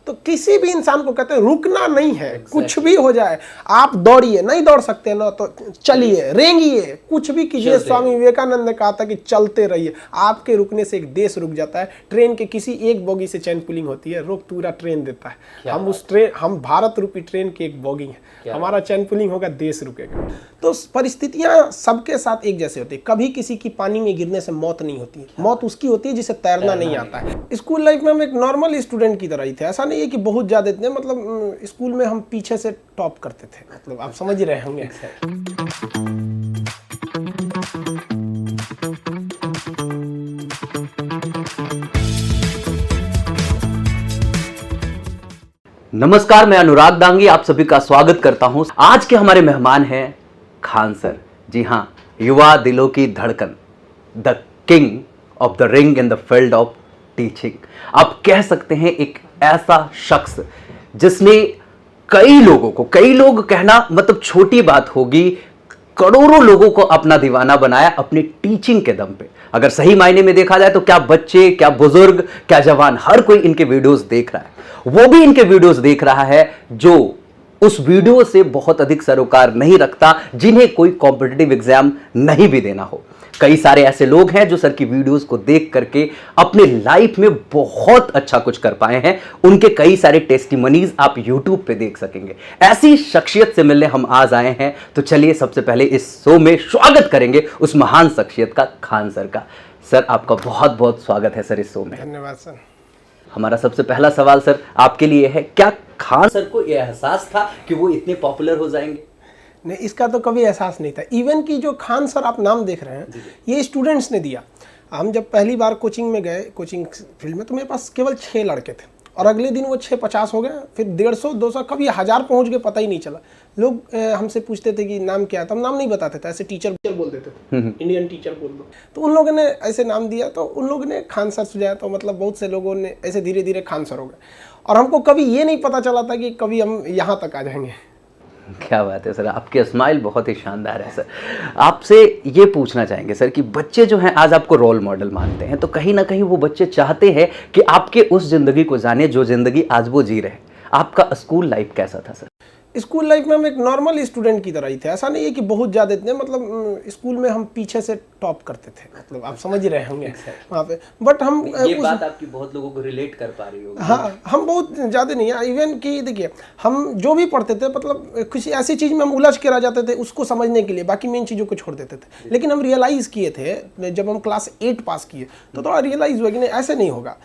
तो किसी भी इंसान को कहते हैं रुकना नहीं है, कुछ भी हो जाए आप दौड़िए, नहीं दौड़ सकते ना तो चलिए, रेंगिए, कुछ भी कीजिए। स्वामी विवेकानंद ने कहा था कि चलते रहिए, आपके रुकने से एक देश रुक जाता है। ट्रेन के किसी एक बोगी से चैन पुलिंग होती है, रोक पूरा ट्रेन देता है। हम भारत रूपी ट्रेन की एक बोगी है, हमारा चैन पुलिंग होगा, देश रुकेगा। तो परिस्थितियां सबके साथ एक जैसे होती है, कभी किसी की पानी में गिरने से मौत नहीं होती है, मौत उसकी होती है जिसे तैरना नहीं आता है। स्कूल लाइफ में हम एक नॉर्मल स्टूडेंट की तरह ही थे, ऐसा नहीं है कि बहुत ज्यादा इतने, मतलब स्कूल में हम पीछे से टॉप करते थे, मतलब आप समझ रहे होंगे। नमस्कार, मैं अनुराग दांगी आप सभी का स्वागत करता हूं। आज के हमारे मेहमान हैं खान सर। जी हां, युवा दिलों की धड़कन, the king of the ring in the field of teaching. आप कह सकते हैं एक ऐसा शख्स जिसने कई लोग कहना मतलब छोटी बात होगी, करोड़ों लोगों को अपना दीवाना बनाया अपनी टीचिंग के दम पे। अगर सही मायने में देखा जाए तो क्या बच्चे, क्या बुजुर्ग, क्या जवान, हर कोई इनके वीडियोस देख रहा है। वो भी इनके वीडियोस देख रहा है जो उस वीडियो से बहुत अधिक सरोकार नहीं रखता, जिन्हें कोई कॉम्पिटिटिव एग्जाम नहीं भी देना हो। कई सारे ऐसे लोग हैं जो सर की वीडियोस को देख करके अपने लाइफ में बहुत अच्छा कुछ कर पाए हैं। उनके कई सारे टेस्टिमनीज आप यूट्यूब पे देख सकेंगे। ऐसी शख्सियत से मिलने हम आज आए हैं, तो चलिए सबसे पहले इस शो में स्वागत करेंगे उस महान शख्सियत का, खान सर का। सर आपका बहुत बहुत स्वागत है सर इस शो में। धन्यवाद सर। हमारा सबसे पहला सवाल सर आपके लिए है, क्या खान सर को यह एहसास था कि वो इतने पॉपुलर हो जाएंगे? नहीं, इसका तो कभी एहसास नहीं था। इवन कि जो खान सर आप नाम देख रहे हैं, ये स्टूडेंट्स ने दिया। हम जब पहली बार कोचिंग में गए, कोचिंग फील्ड में, तो मेरे पास केवल 6 लड़के थे और अगले दिन वो 650 हो गए, फिर 150, 200, कभी 1000 पहुंच गए, पता ही नहीं चला। लोग हमसे पूछते थे कि नाम क्या है, तो हम नाम नहीं बताते थे, ऐसे टीचर बोल देते थे, इंडियन टीचर बोल दो। तो उन लोगों ने ऐसे नाम दिया, तो उन लोगों ने खान सर सुझाया, तो मतलब बहुत से लोगों ने ऐसे धीरे धीरे खान सर हो गए। और हमको कभी ये नहीं पता चला था कि कभी हम यहाँ तक आ जाएंगे। क्या बात है सर, आपकी स्माइल बहुत ही शानदार है सर। आपसे ये पूछना चाहेंगे सर कि बच्चे जो हैं आज आपको रोल मॉडल मानते हैं, तो कहीं ना कहीं वो बच्चे चाहते हैं कि आपके उस जिंदगी को जाने जो जिंदगी आज वो जी रहे हैं। आपका स्कूल लाइफ कैसा था सर? स्कूल लाइफ में हम एक नॉर्मल स्टूडेंट की तरह ही थे, ऐसा नहीं है कि बहुत ज़्यादा इतने, मतलब स्कूल में हम पीछे से टॉप करते थे, मतलब आप समझ रहे होंगे वहाँ पे। बट हम ये बात आपकी बहुत लोगों को रिलेट कर पा रही होगी। हाँ, हम बहुत ज़्यादा नहीं है। इवन कि देखिए, हम जो भी पढ़ते थे, मतलब किसी ऐसी चीज़ में हम उलझ के रह जाते थे उसको समझने के लिए, बाकी मेन चीज़ों को छोड़ देते थे। लेकिन हम रियलाइज़ किए थे जब हम क्लास 8 पास किए, तो थोड़ा रियलाइज़ हुआ कि नहीं, ऐसे नहीं होगा।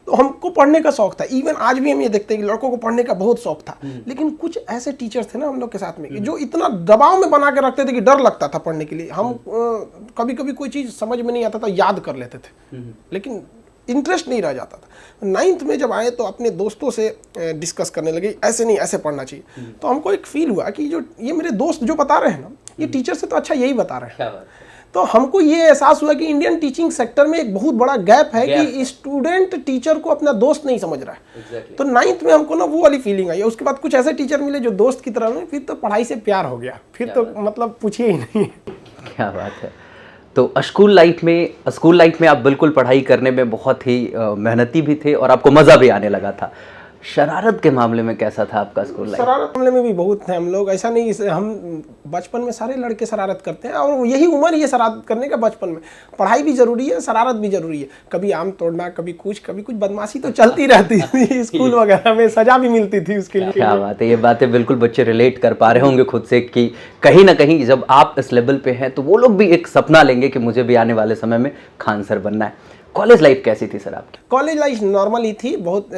तो हमको पढ़ने का शौक था। इवन आज भी हम ये देखते हैं कि लड़कों को पढ़ने का बहुत शौक था, लेकिन कुछ ऐसे टीचर्स थे ना हम लोग के साथ में कि जो इतना दबाव में बना के रखते थे कि डर लगता था पढ़ने के लिए। हम कभी कभी कोई चीज़ समझ में नहीं आता था, याद कर लेते थे, लेकिन इंटरेस्ट नहीं रह जाता था। 9th में जब आए तो अपने दोस्तों से डिस्कस करने लगे, ऐसे नहीं, ऐसे पढ़ना चाहिए। तो हमको एक फील हुआ कि जो ये मेरे दोस्त जो बता रहे हैं ना, ये टीचर से तो अच्छा यही बता रहे हैं। तो हमको ये एहसास हुआ कि इंडियन टीचिंग सेक्टर में एक बहुत बड़ा गैप है कि स्टूडेंट टीचर को अपना दोस्त नहीं समझ रहा है। तो 9th में हमको ना वो वाली फीलिंग आई। उसके बाद कुछ ऐसे टीचर मिले जो दोस्त की तरह में, फिर तो पढ़ाई से प्यार हो गया, फिर तो मतलब पूछिए ही नहीं। क्या बात है। तो स्कूल लाइफ में आप बिल्कुल पढ़ाई करने में बहुत ही मेहनती भी थे और आपको मज़ा भी आने लगा था। शरारत के मामले में कैसा था आपका स्कूल लाइफ? शरारत मामले में भी बहुत थे हम लोग, ऐसा नहीं, हम बचपन में सारे लड़के शरारत करते हैं और यही उम्र ही है शरारत करने का बचपन में। पढ़ाई भी जरूरी है, शरारत भी जरूरी है। कभी आम तोड़ना, कभी कुछ बदमाशी तो चलती रहती थी। स्कूल वगैरह में सजा भी मिलती थी उसके लिए। क्या बात है, ये बातें बिल्कुल बच्चे रिलेट कर पा रहे होंगे खुद से कि कहीं ना कहीं जब आप इस लेवल पे हैं तो वो लोग भी एक सपना लेंगे कि मुझे भी आने वाले समय में खान सर बनना है। कॉलेज लाइफ कैसी थी सर आपकी? कॉलेज लाइफ नॉर्मल ही थी, बहुत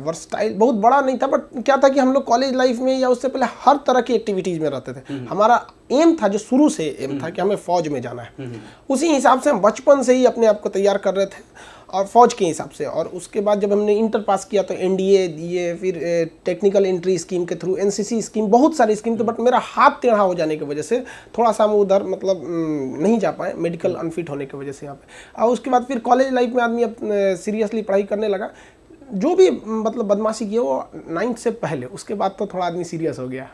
वर्सटाइल, बहुत बड़ा नहीं था। बट क्या था कि हम लोग कॉलेज लाइफ में या उससे पहले हर तरह की एक्टिविटीज़ में रहते थे। हमारा एम था, जो शुरू से एम था कि हमें फौज में जाना है, उसी हिसाब से हम बचपन से ही अपने आप को तैयार कर रहे थे और फौज के हिसाब से। और उसके बाद जब हमने इंटर पास किया तो एनडीए दिए, फिर टेक्निकल एंट्री स्कीम के थ्रू, एनसीसी स्कीम, बहुत सारी स्कीम थे। बट मेरा हाथ टेढ़ा हो जाने की वजह से थोड़ा सा हम उधर मतलब नहीं जा पाए, मेडिकल अनफिट होने की वजह से यहाँ पे। और उसके बाद फिर कॉलेज लाइफ में आदमी सीरियसली पढ़ाई करने लगा। जो भी मतलब बदमाशी की वो 9th से पहले, उसके बाद तो थोड़ा आदमी सीरियस हो गया।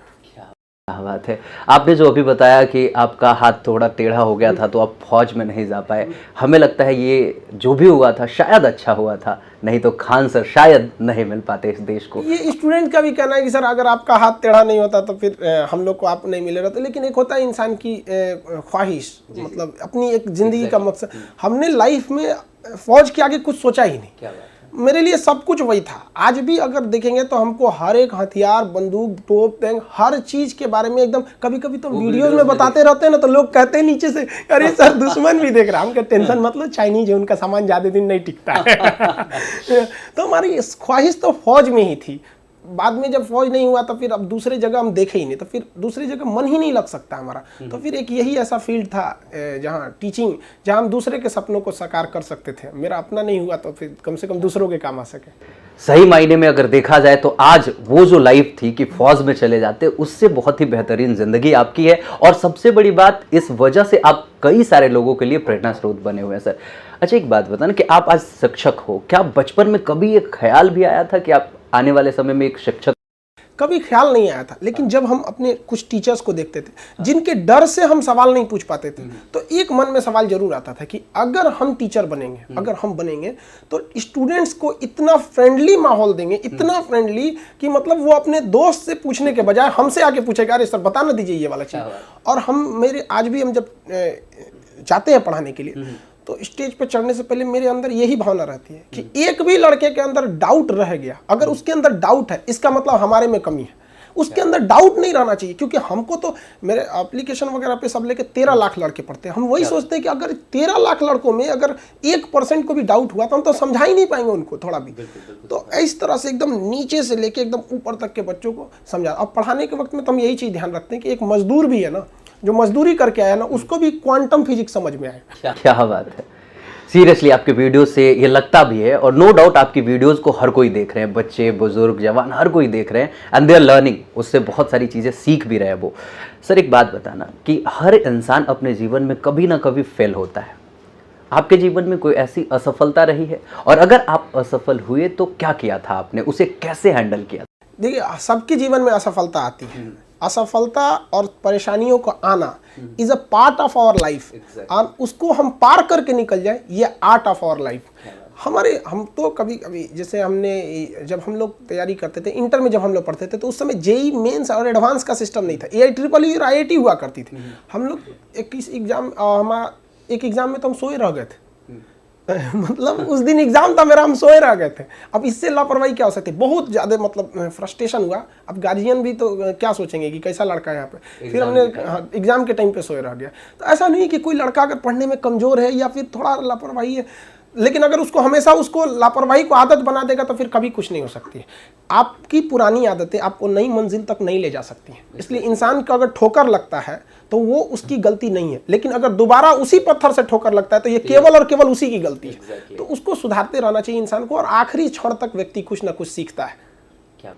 क्या बात है। आपने जो अभी बताया कि आपका हाथ थोड़ा टेढ़ा हो गया था तो आप फौज में नहीं जा पाए, हमें लगता है ये जो भी हुआ था शायद अच्छा हुआ था, नहीं तो खान सर शायद नहीं मिल पाते इस देश को। ये स्टूडेंट का भी कहना है कि सर अगर आपका हाथ टेढ़ा नहीं होता तो फिर हम लोग को आप नहीं मिले रहते, लेकिन एक होता है इंसान की ख्वाहिश, मतलब अपनी एक जिंदगी का मकसद। हमने लाइफ में फौज के आगे कुछ सोचा ही नहीं। क्या बात है। मेरे लिए सब कुछ वही था। आज भी अगर देखेंगे तो हमको हर एक हथियार, बंदूक, तोप, टैंक, हर चीज के बारे में एकदम, कभी कभी तो वीडियोस में बताते रहते हैं ना, तो लोग कहते हैं नीचे से, अरे सर दुश्मन भी देख रहा है। हम कहते टेंशन मतलब चाइनीज है, उनका सामान ज्यादा दिन नहीं टिकता है तो हमारी ख्वाहिश तो फौज में ही थी। बाद में जब फौज नहीं हुआ तो फिर अब दूसरे जगह हम देखे ही नहीं, तो फिर दूसरी जगह मन ही नहीं लग सकता हमारा। तो फिर एक यही ऐसा फील्ड था जहाँ टीचिंग, जहाँ हम दूसरे के सपनों को साकार कर सकते थे। मेरा अपना नहीं हुआ तो फिर कम से कम दूसरों के काम आ सके। सही मायने में अगर देखा जाए तो आज वो जो लाइफ थी कि फौज में चले जाते, उससे बहुत ही बेहतरीन जिंदगी आपकी है। और सबसे बड़ी बात, इस वजह से आप कई सारे लोगों के लिए प्रेरणा स्रोत बने हुए हैं सर। अच्छा एक बात बताना कि आप आज शिक्षक हो, क्या बचपन में कभी एक ख्याल भी आया था कि आप आने वाले समय में एक शिक्षक? कभी ख्याल नहीं आया था, लेकिन जब हम अपने कुछ टीचर्स को देखते थे जिनके डर से हम सवाल नहीं पूछ पाते थे, तो एक मन में सवाल जरूर आता था कि अगर हम टीचर बनेंगे, अगर हम बनेंगे तो स्टूडेंट्स को इतना फ्रेंडली माहौल देंगे, इतना फ्रेंडली कि मतलब वो अपने दोस्त से पूछने के बजाय हमसे आके पूछेगा, अरे सर बता ना दीजिए ये वाला चीज़। और आज भी हम जब जाते हैं पढ़ाने के लिए तो स्टेज पे चढ़ने से पहले मेरे अंदर यही भावना रहती है कि एक भी लड़के के अंदर डाउट रह गया, अगर उसके अंदर डाउट है इसका मतलब हमारे में कमी है। उसके अंदर डाउट नहीं रहना चाहिए, क्योंकि हमको तो मेरे एप्लीकेशन वगैरह पे सब लेके 13 लाख लड़के पढ़ते हैं। हम वही सोचते हैं कि अगर 13 लाख लड़कों में अगर 1% को भी डाउट हुआ तो हम तो समझा ही नहीं पाएंगे उनको थोड़ा भी। तो इस तरह से एकदम नीचे से लेके एकदम ऊपर तक के बच्चों को समझा। अब पढ़ाने के वक्त में तो हम यही चीज़ ध्यान रखते हैं कि एक मजदूर भी है ना, जो मजदूरी करके आया ना, उसको भी क्वांटम फिजिक्स समझ में आए। क्या बात है। सीरियसली आपके वीडियो से ये लगता भी है, और नो डाउट आपकी वीडियोस को हर कोई देख रहे हैं, बच्चे, बुजुर्ग, जवान, हर कोई देख रहे हैं, एंड दे आर लर्निंग, उससे बहुत सारी चीज़ें सीख भी रहे हैं वो। सर एक बात बताना कि हर इंसान अपने जीवन में कभी ना कभी फेल होता है। आपके जीवन में कोई ऐसी असफलता रही है, और अगर आप असफल हुए तो क्या किया था आपने, उसे कैसे हैंडल किया? देखिए, सबके जीवन में असफलता आती है। असफलता और परेशानियों को आना is a part of our life. और उसको हम पार करके निकल जाए, ये आर्ट ऑफ आवर लाइफ। हम तो कभी कभी, जैसे जब हम लोग तैयारी करते थे इंटर में, जब हम लोग पढ़ते थे, तो उस समय जेई मेंस और एडवांस का सिस्टम नहीं था, AIEEE और IIT हुआ करती थी। हम लोग एक एग्जाम में तो हम सोए रह गए थे मतलब उस दिन एग्जाम था मेरा, हम सोए रह गए थे। अब इससे लापरवाही क्या हो सकती है, बहुत ज़्यादा मतलब फ्रस्ट्रेशन हुआ। अब गार्जियन भी तो क्या सोचेंगे कि कैसा लड़का है यहाँ पे। फिर हमने एग्जाम के टाइम पे सोए रह गया। तो ऐसा नहीं कि कोई लड़का अगर पढ़ने में कमज़ोर है या फिर थोड़ा लापरवाही है, लेकिन अगर उसको हमेशा उसको लापरवाही को आदत बना देगा तो फिर कभी कुछ नहीं हो सकती है। आपकी पुरानी आदतें आपको नई मंजिल तक नहीं ले जा सकती हैं। इसलिए इंसान को अगर ठोकर लगता है तो वो उसकी गलती नहीं है, लेकिन अगर दोबारा उसी पत्थर से ठोकर लगता है तो ये केवल और केवल उसी की गलती है। तो उसको सुधारते रहना चाहिए इंसान को, और आखिरी क्षण तक व्यक्ति कुछ ना कुछ सीखता है।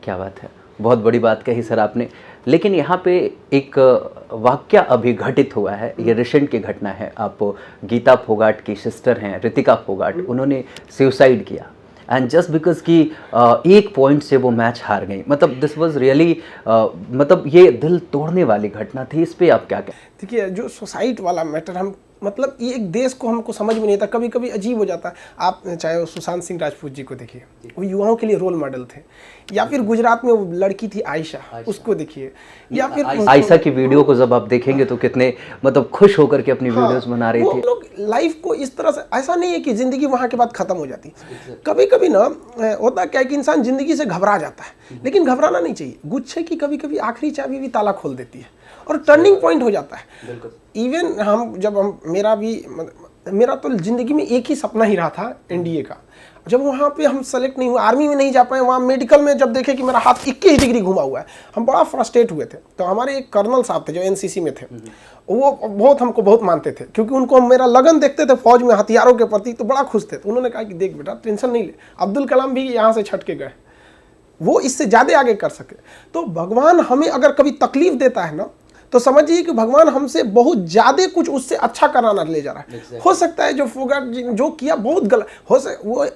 क्या बात है, बहुत बड़ी बात कही सर आपने। लेकिन यहाँ पे एक वाक्य अभी घटित हुआ है, ये रिसेंट की घटना है। आप गीता फोगाट की सिस्टर हैं, रितिका फोगाट, उन्होंने सुसाइड किया, एंड जस्ट बिकॉज कि एक पॉइंट से वो मैच हार गई। मतलब दिस वाज रियली, मतलब ये दिल तोड़ने वाली घटना थी। इस पे आप क्या कहें? देखिए, जो सुसाइड वाला मैटर, हम मतलब ये एक देश को हमको समझ में नहीं आता, कभी कभी अजीब हो जाता है। आप चाहे वो सुशांत सिंह राजपूत जी को देखिए, वो युवाओं के लिए रोल मॉडल थे। या फिर गुजरात में वो लड़की थी आयशा, उसको देखिए। या फिर आयशा की वीडियो को जब आप देखेंगे तो कितने मतलब खुश होकर के अपनी वीडियोस बना रही थी। लोग लाइफ को इस तरह से, ऐसा नहीं है कि जिंदगी वहाँ के बाद खत्म हो जाती। कभी कभी ना होता क्या है कि इंसान जिंदगी से घबरा जाता है, लेकिन घबराना नहीं चाहिए। गुच्छे की कभी कभी आखिरी चाबी भी ताला खोल देती है और टर्निंग पॉइंट हो जाता है। इवन मेरा तो जिंदगी में एक ही सपना ही रहा था, NDA का। जब वहाँ पे हम सेलेक्ट नहीं हुए, आर्मी में नहीं जा पाए, वहाँ मेडिकल में जब देखे कि मेरा हाथ 21 डिग्री घुमा हुआ है, हम बड़ा फ्रस्ट्रेट हुए थे। तो हमारे एक कर्नल साहब थे जो NCC में थे, वो हमको बहुत मानते थे, क्योंकि उनको मेरा लगन देखते थे फौज में हथियारों के प्रति, तो बड़ा खुश थे। तो उन्होंने कहा कि देख बेटा, टेंशन नहीं ले, अब्दुल कलाम भी यहाँ से छट के गए, वो इससे ज़्यादा आगे कर सके। तो भगवान हमें अगर कभी तकलीफ देता है ना, तो समझिए कि भगवान हमसे बहुत ज्यादा कुछ उससे अच्छा कराना ले जा रहा है। हो सकता है जो फोगाट जो किया बहुत गलत हो सकता, वो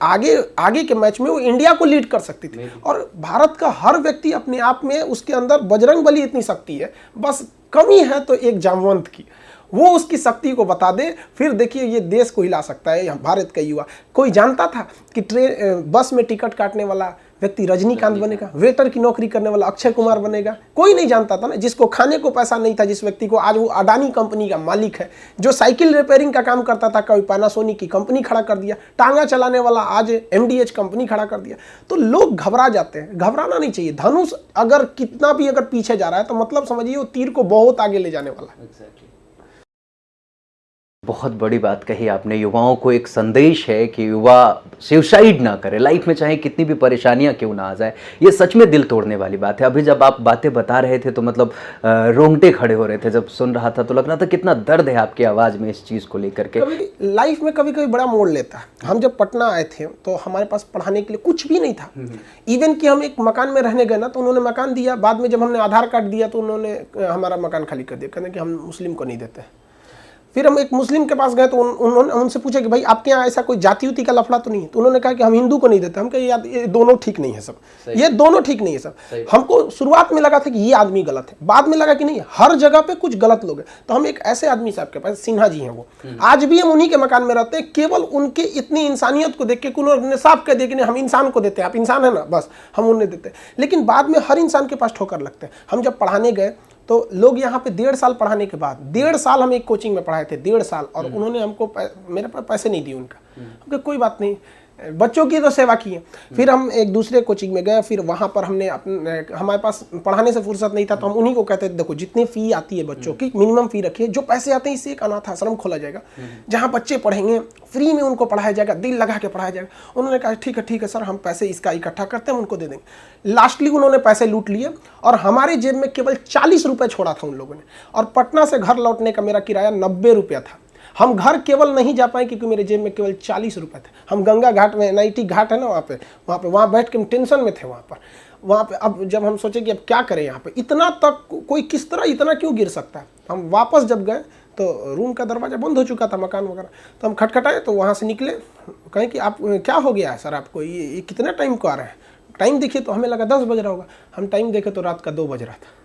आगे के मैच में वो इंडिया को लीड कर सकती थी। और भारत का हर व्यक्ति अपने आप में उसके अंदर बजरंगबली इतनी शक्ति है, बस कमी है तो एक जामवंत की, वो उसकी शक्ति को बता दे, फिर देखिए ये देश को हिला सकता है। भारत का युवा कोई जानता था कि बस में टिकट काटने वाला व्यक्ति रजनीकांत बनेगा, वेटर की नौकरी करने वाला अक्षय कुमार बनेगा? कोई नहीं जानता था ना। जिसको खाने को पैसा नहीं था, जिस व्यक्ति को आज वो अडानी कंपनी का मालिक है, जो साइकिल रिपेयरिंग का काम करता था, कोई पैनासोनिक की कंपनी खड़ा कर दिया, टांगा चलाने वाला आज MDH कंपनी खड़ा कर दिया। तो लोग घबरा जाते हैं, घबराना नहीं चाहिए। धनुष अगर कितना भी अगर पीछे जा रहा है तो मतलब समझिए वो तीर को बहुत आगे ले जाने वाला है। बहुत बड़ी बात कही आपने। युवाओं को एक संदेश है कि युवा सुसाइड ना करे लाइफ में, चाहे कितनी भी परेशानियां क्यों ना आ जाए। ये सच में दिल तोड़ने वाली बात है। अभी जब आप बातें बता रहे थे तो मतलब रोंगटे खड़े हो रहे थे। जब सुन रहा था तो लग रहा था कितना दर्द है आपकी आवाज़ में इस चीज़ को लेकर के। लाइफ में कभी कभी बड़ा मोड़ लेता है। हम जब पटना आए थे तो हमारे पास पढ़ाने के लिए कुछ भी नहीं था। इवन कि हम एक मकान में रहने गए ना तो उन्होंने मकान दिया, बाद में जब हमने आधार कार्ड दिया तो उन्होंने हमारा मकान खाली कर दिया, कहते कि हम मुस्लिम को नहीं देते। फिर हम एक मुस्लिम के पास गए तो उन्होंने उनसे पूछा कि भाई आपके यहाँ ऐसा कोई जाति उति का लफड़ा तो नहीं है? तो उन्होंने कहा कि हम हिंदू को नहीं देते। हम कहे यार ये दोनों ठीक नहीं है सब, ये दोनों ठीक नहीं है सब। हमको शुरुआत में लगा था कि ये आदमी गलत है, बाद में लगा कि नहीं, हर जगह पे कुछ गलत लोग हैं। तो हम एक ऐसे आदमी साहब के पास, सिन्हा जी हैं वो, आज भी हम उन्हीं के मकान में रहते हैं, केवल उनके इतनी इंसानियत को देख के उन्होंने साफ कह दिया कि नहीं हम इंसान को देते हैं, आप इंसान है ना, बस हम उन्हें देते हैं। लेकिन बाद में हर इंसान के पास ठोकर लगते हैं। हम जब पढ़ाने गए तो लोग यहाँ पे 1.5 साल पढ़ाने के बाद, 1.5 साल हम एक कोचिंग में पढ़ाए थे, 1.5 साल, और उन्होंने हमको मेरे पास पैसे नहीं दिए उनका। हमको कोई बात नहीं, बच्चों की तो सेवा की है। फिर हम एक दूसरे कोचिंग में गए, फिर वहाँ पर हमने हमारे पास पढ़ाने से फुर्सत नहीं था तो हम उन्हीं को कहते थे देखो जितनी फ़ी आती है बच्चों की मिनिमम फ़ी रखिए, जो पैसे आते हैं इससे एक अनाथ आश्रम खोला जाएगा जहाँ बच्चे पढ़ेंगे, फ्री में उनको पढ़ाया जाएगा, दिल लगा के पढ़ाया जाएगा। उन्होंने कहा ठीक है सर, हम पैसे इसका इकट्ठा करते हैं, उनको दे देंगे। लास्टली उन्होंने पैसे लूट लिए और हमारे जेब में केवल 40 रुपये छोड़ा था उन लोगों ने। और पटना से घर लौटने का मेरा किराया 90 रुपया था। हम घर केवल नहीं जा पाए क्योंकि मेरे जेब में केवल 40 रुपये थे। हम गंगा घाट में, NIT घाट है ना वहाँ बैठ के हम टेंशन में थे वहाँ पे। अब जब हम सोचे कि अब क्या करें यहाँ पे, इतना तक कोई किस तरह इतना क्यों गिर सकता है। हम वापस जब गए तो रूम का दरवाज़ा बंद हो चुका था, मकान वगैरह। तो हम खटखटाए तो वहाँ से निकले, कहें कि आप क्या हो गया है सर आपको, ये कितने टाइम को आ रहे हैं? टाइम देखिए तो हमें लगा 10 बज रहा होगा, हम टाइम देखे तो रात का 2 बज रहा था।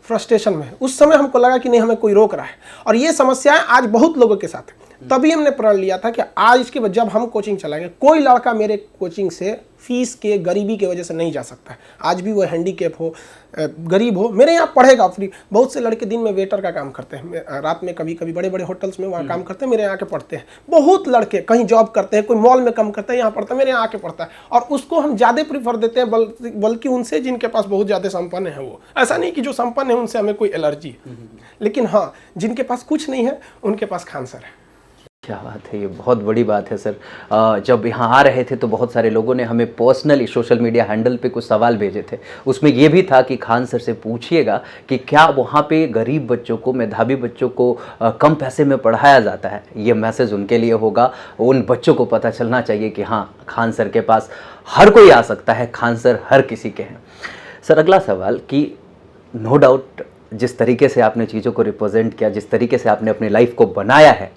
फ्रस्ट्रेशन में उस समय हमको लगा कि नहीं हमें कोई रोक रहा है, और ये समस्याएं आज बहुत लोगों के साथ है। तभी हमने प्रण लिया था कि आज के जब हम कोचिंग चलाएंगे, कोई लड़का मेरे कोचिंग से फीस के गरीबी की वजह से नहीं जा सकता है। आज भी वो हैंडीकैप हो, गरीब हो, मेरे यहाँ पढ़ेगा फ्री। बहुत से लड़के दिन में वेटर का काम करते हैं, रात में कभी कभी बड़े बड़े होटल्स में वहाँ काम करते हैं, मेरे यहाँ के पढ़ते हैं। बहुत लड़के कहीं जॉब करते हैं, कोई मॉल में काम करता है, यहाँ पढ़ता है, मेरे यहाँ आके पढ़ता है। और उसको हम ज़्यादा प्रीफर देते हैं बल्कि उनसे जिनके पास बहुत ज़्यादा संपन्न है। वो ऐसा नहीं कि जो संपन्न है उनसे हमें कोई एलर्जी है, लेकिन हाँ जिनके पास कुछ नहीं है उनके पास खानसर है। क्या बात है, ये बहुत बड़ी बात है सर। जब यहाँ आ रहे थे तो बहुत सारे लोगों ने हमें पर्सनली सोशल मीडिया हैंडल पे कुछ सवाल भेजे थे। उसमें ये भी था कि खान सर से पूछिएगा कि क्या वहाँ पे गरीब बच्चों को, मेधावी बच्चों को कम पैसे में पढ़ाया जाता है। ये मैसेज उनके लिए होगा, उन बच्चों को पता चलना चाहिए कि हाँ खान सर के पास हर कोई आ सकता है, खान सर हर किसी के हैं। सर अगला सवाल कि नो डाउट जिस तरीके से आपने चीज़ों को रिप्रेजेंट किया, जिस तरीके से आपने अपनी लाइफ को बनाया है,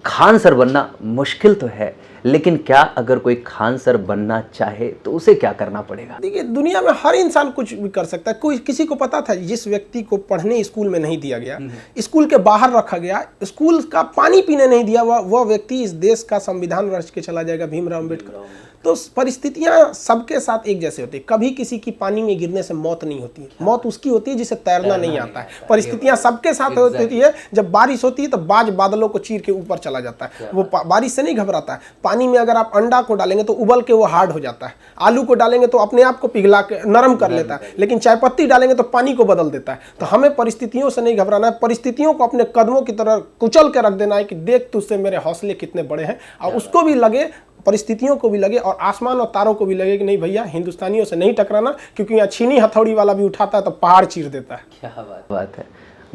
खान सर बनना मुश्किल तो है, लेकिन क्या अगर कोई खान सर बनना चाहे तो उसे क्या करना पड़ेगा? देखिए दुनिया में हर इंसान कुछ भी कर सकता है। कोई किसी को पता था जिस व्यक्ति को पढ़ने स्कूल में नहीं दिया गया, स्कूल के बाहर रखा गया, स्कूल का पानी पीने नहीं दिया, वह व्यक्ति इस देश का संविधान रच के चला जाएगा, भीमराव अम्बेडकर। तो परिस्थितियां सबके साथ एक जैसे होती है। कभी किसी की पानी में गिरने से मौत नहीं होती है, मौत उसकी होती है जिसे तैरना नहीं आता है। परिस्थितियां सबके साथ होती है। जब बारिश होती है तो बाज बादलों को चीर के ऊपर चला जाता है, वो बारिश से नहीं घबराता है। पानी में अगर आप अंडा को डालेंगे तो उबल के वो हार्ड हो जाता है, आलू को डालेंगे तो अपने आप को पिघला के नरम कर लेता है, लेकिन चाय पत्ती डालेंगे तो पानी को बदल देता है। तो हमें परिस्थितियों से नहीं घबराना है, परिस्थितियों को अपने कदमों की तरह कुचल के रख देना है कि देख तुझसे मेरे हौसले कितने बड़े हैं। और उसको भी लगे, परिस्थितियों को भी लगे और आसमान और तारों को भी लगे कि नहीं भैया हिंदुस्तानियों से नहीं टकराना, क्योंकि यहाँ छीनी हथौड़ी वाला भी उठाता है तो पहाड़ चीर देता है। क्या बात है,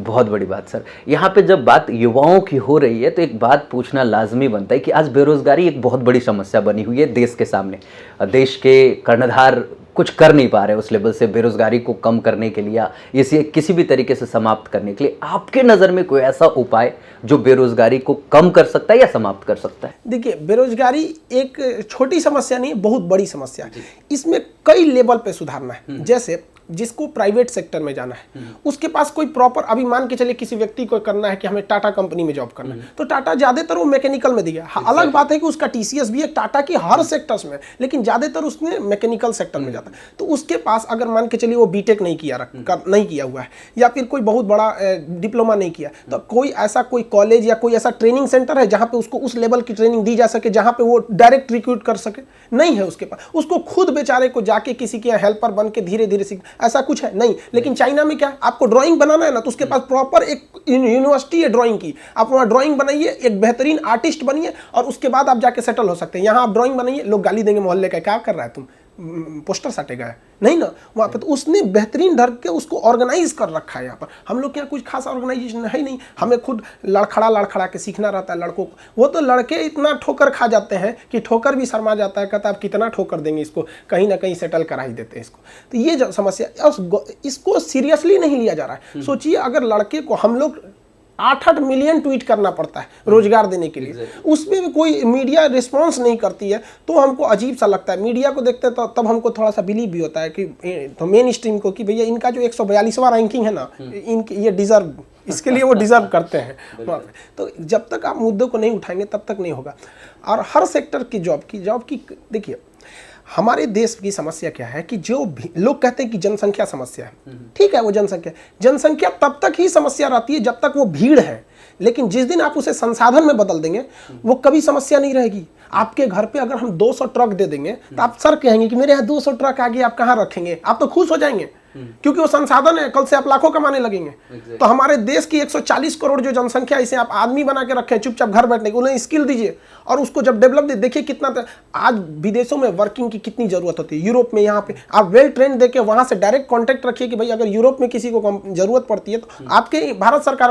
बहुत बड़ी बात सर। यहाँ पे जब बात युवाओं की हो रही है तो एक बात पूछना लाजमी बनता है कि आज बेरोजगारी एक बहुत बड़ी समस्या बनी हुई है देश के सामने। देश के कर्णधार कुछ कर नहीं पा रहे उस लेवल से बेरोजगारी को कम करने के लिए या इसे किसी भी तरीके से समाप्त करने के लिए, आपके नज़र में कोई ऐसा उपाय जो बेरोजगारी को कम कर सकता है या समाप्त कर सकता है? देखिए, बेरोजगारी एक छोटी समस्या नहीं है, बहुत बड़ी समस्या है। इसमें कई लेवल पे सुधारना है। जैसे जिसको प्राइवेट सेक्टर में जाना है, उसके पास कोई प्रॉपर, अभी मान के चलिए किसी व्यक्ति को करना है कि हमें टाटा कंपनी में जॉब करना है, तो टाटा ज्यादातर वो मैकेनिकल में दिया। हाँ, अलग बात है कि उसका टीसीएस भी है टाटा की हर सेक्टर्स में, लेकिन ज्यादातर उसने मैकेनिकल सेक्टर में जाता है। तो उसके पास अगर मान के चलिए वो बीटेक नहीं किया हुआ है या फिर कोई बहुत बड़ा डिप्लोमा नहीं किया, तो कोई ऐसा कोई कॉलेज या कोई ऐसा ट्रेनिंग सेंटर है जहां पे उसको उस लेवल की ट्रेनिंग दी जा सके, जहां पे वो डायरेक्ट रिक्रूट कर सके, नहीं है उसके पास। उसको खुद बेचारे को जाके किसी के हेल्पर बन के धीरे धीरे सीख, ऐसा कुछ है नहीं। लेकिन चाइना में क्या, आपको ड्राइंग बनाना है ना, तो उसके पास प्रॉपर एक यूनिवर्सिटी है ड्राइंग की। आप वहां ड्राइंग बनाइए, एक बेहतरीन आर्टिस्ट बनिए, और उसके बाद आप जाके सेटल हो सकते हैं। यहां आप ड्राइंग बनाइए, लोग गाली देंगे मोहल्ले का, क्या कर रहा है तुम, पोस्टर साटेगा है, नहीं ना वहाँ पे। तो उसने बेहतरीन ढंग के उसको ऑर्गेनाइज कर रखा है। यहाँ पर हम लोग के यहाँ कुछ खास ऑर्गेनाइजेशन है ही नहीं, हमें खुद लड़खड़ा के सीखना रहता है लड़कों को। वो तो लड़के इतना ठोकर खा जाते हैं कि ठोकर भी शर्मा जाता है, कहता है आप कितना ठोकर देंगे इसको, कहीं ना कहीं सेटल करा ही देते हैं इसको। तो ये जो समस्या, इसको सीरियसली नहीं लिया जा रहा है। सोचिए, अगर लड़के को हम लोग 8-8 मिलियन ट्वीट करना पड़ता है रोजगार देने के लिए, उसमें भी कोई मीडिया रिस्पांस नहीं करती है, तो हमको अजीब सा लगता है। मीडिया को देखते हैं तो तब हमको थोड़ा सा बिलीव भी होता है कि तो मेन स्ट्रीम को कि भैया इनका जो 142वां रैंकिंग है ना, इनके ये डिजर्व, इसके लिए वो डिजर्व करते हैं। तो जब तक आप मुद्दों को नहीं उठाएंगे तब तक नहीं होगा। और हर सेक्टर की जॉब की देखिए, हमारे देश की समस्या क्या है कि जो लोग कहते हैं कि जनसंख्या समस्या है, ठीक है, वो जनसंख्या तब तक ही समस्या रहती है जब तक वो भीड़ है। लेकिन जिस दिन आप उसे संसाधन में बदल देंगे, वो कभी समस्या नहीं रहेगी। आपके घर पे अगर हम 200 ट्रक दे देंगे तो आप सर कहेंगे कि मेरे यहाँ 200 ट्रक आ गए, आप कहाँ रखेंगे? आप तो खुश हो जाएंगे, क्योंकि वो संसाधन है, कल से आप लाखों कमाने लगेंगे। तो हमारे देश की 140 करोड़ जो जनसंख्या, इसे आप आदमी बना के रखें चुपचाप घर बैठने के, उन्हें स्किल दीजिए और उसको जब डेवलप देखिए कितना। आज विदेशों में वर्किंग की कितनी जरूरत होती है, यूरोप में, यहाँ पे आप वेल ट्रेंड देके वहां से डायरेक्ट कॉन्टेक्ट रखिए कि भाई अगर यूरोप में किसी को जरूरत पड़ती है तो आपके भारत सरकार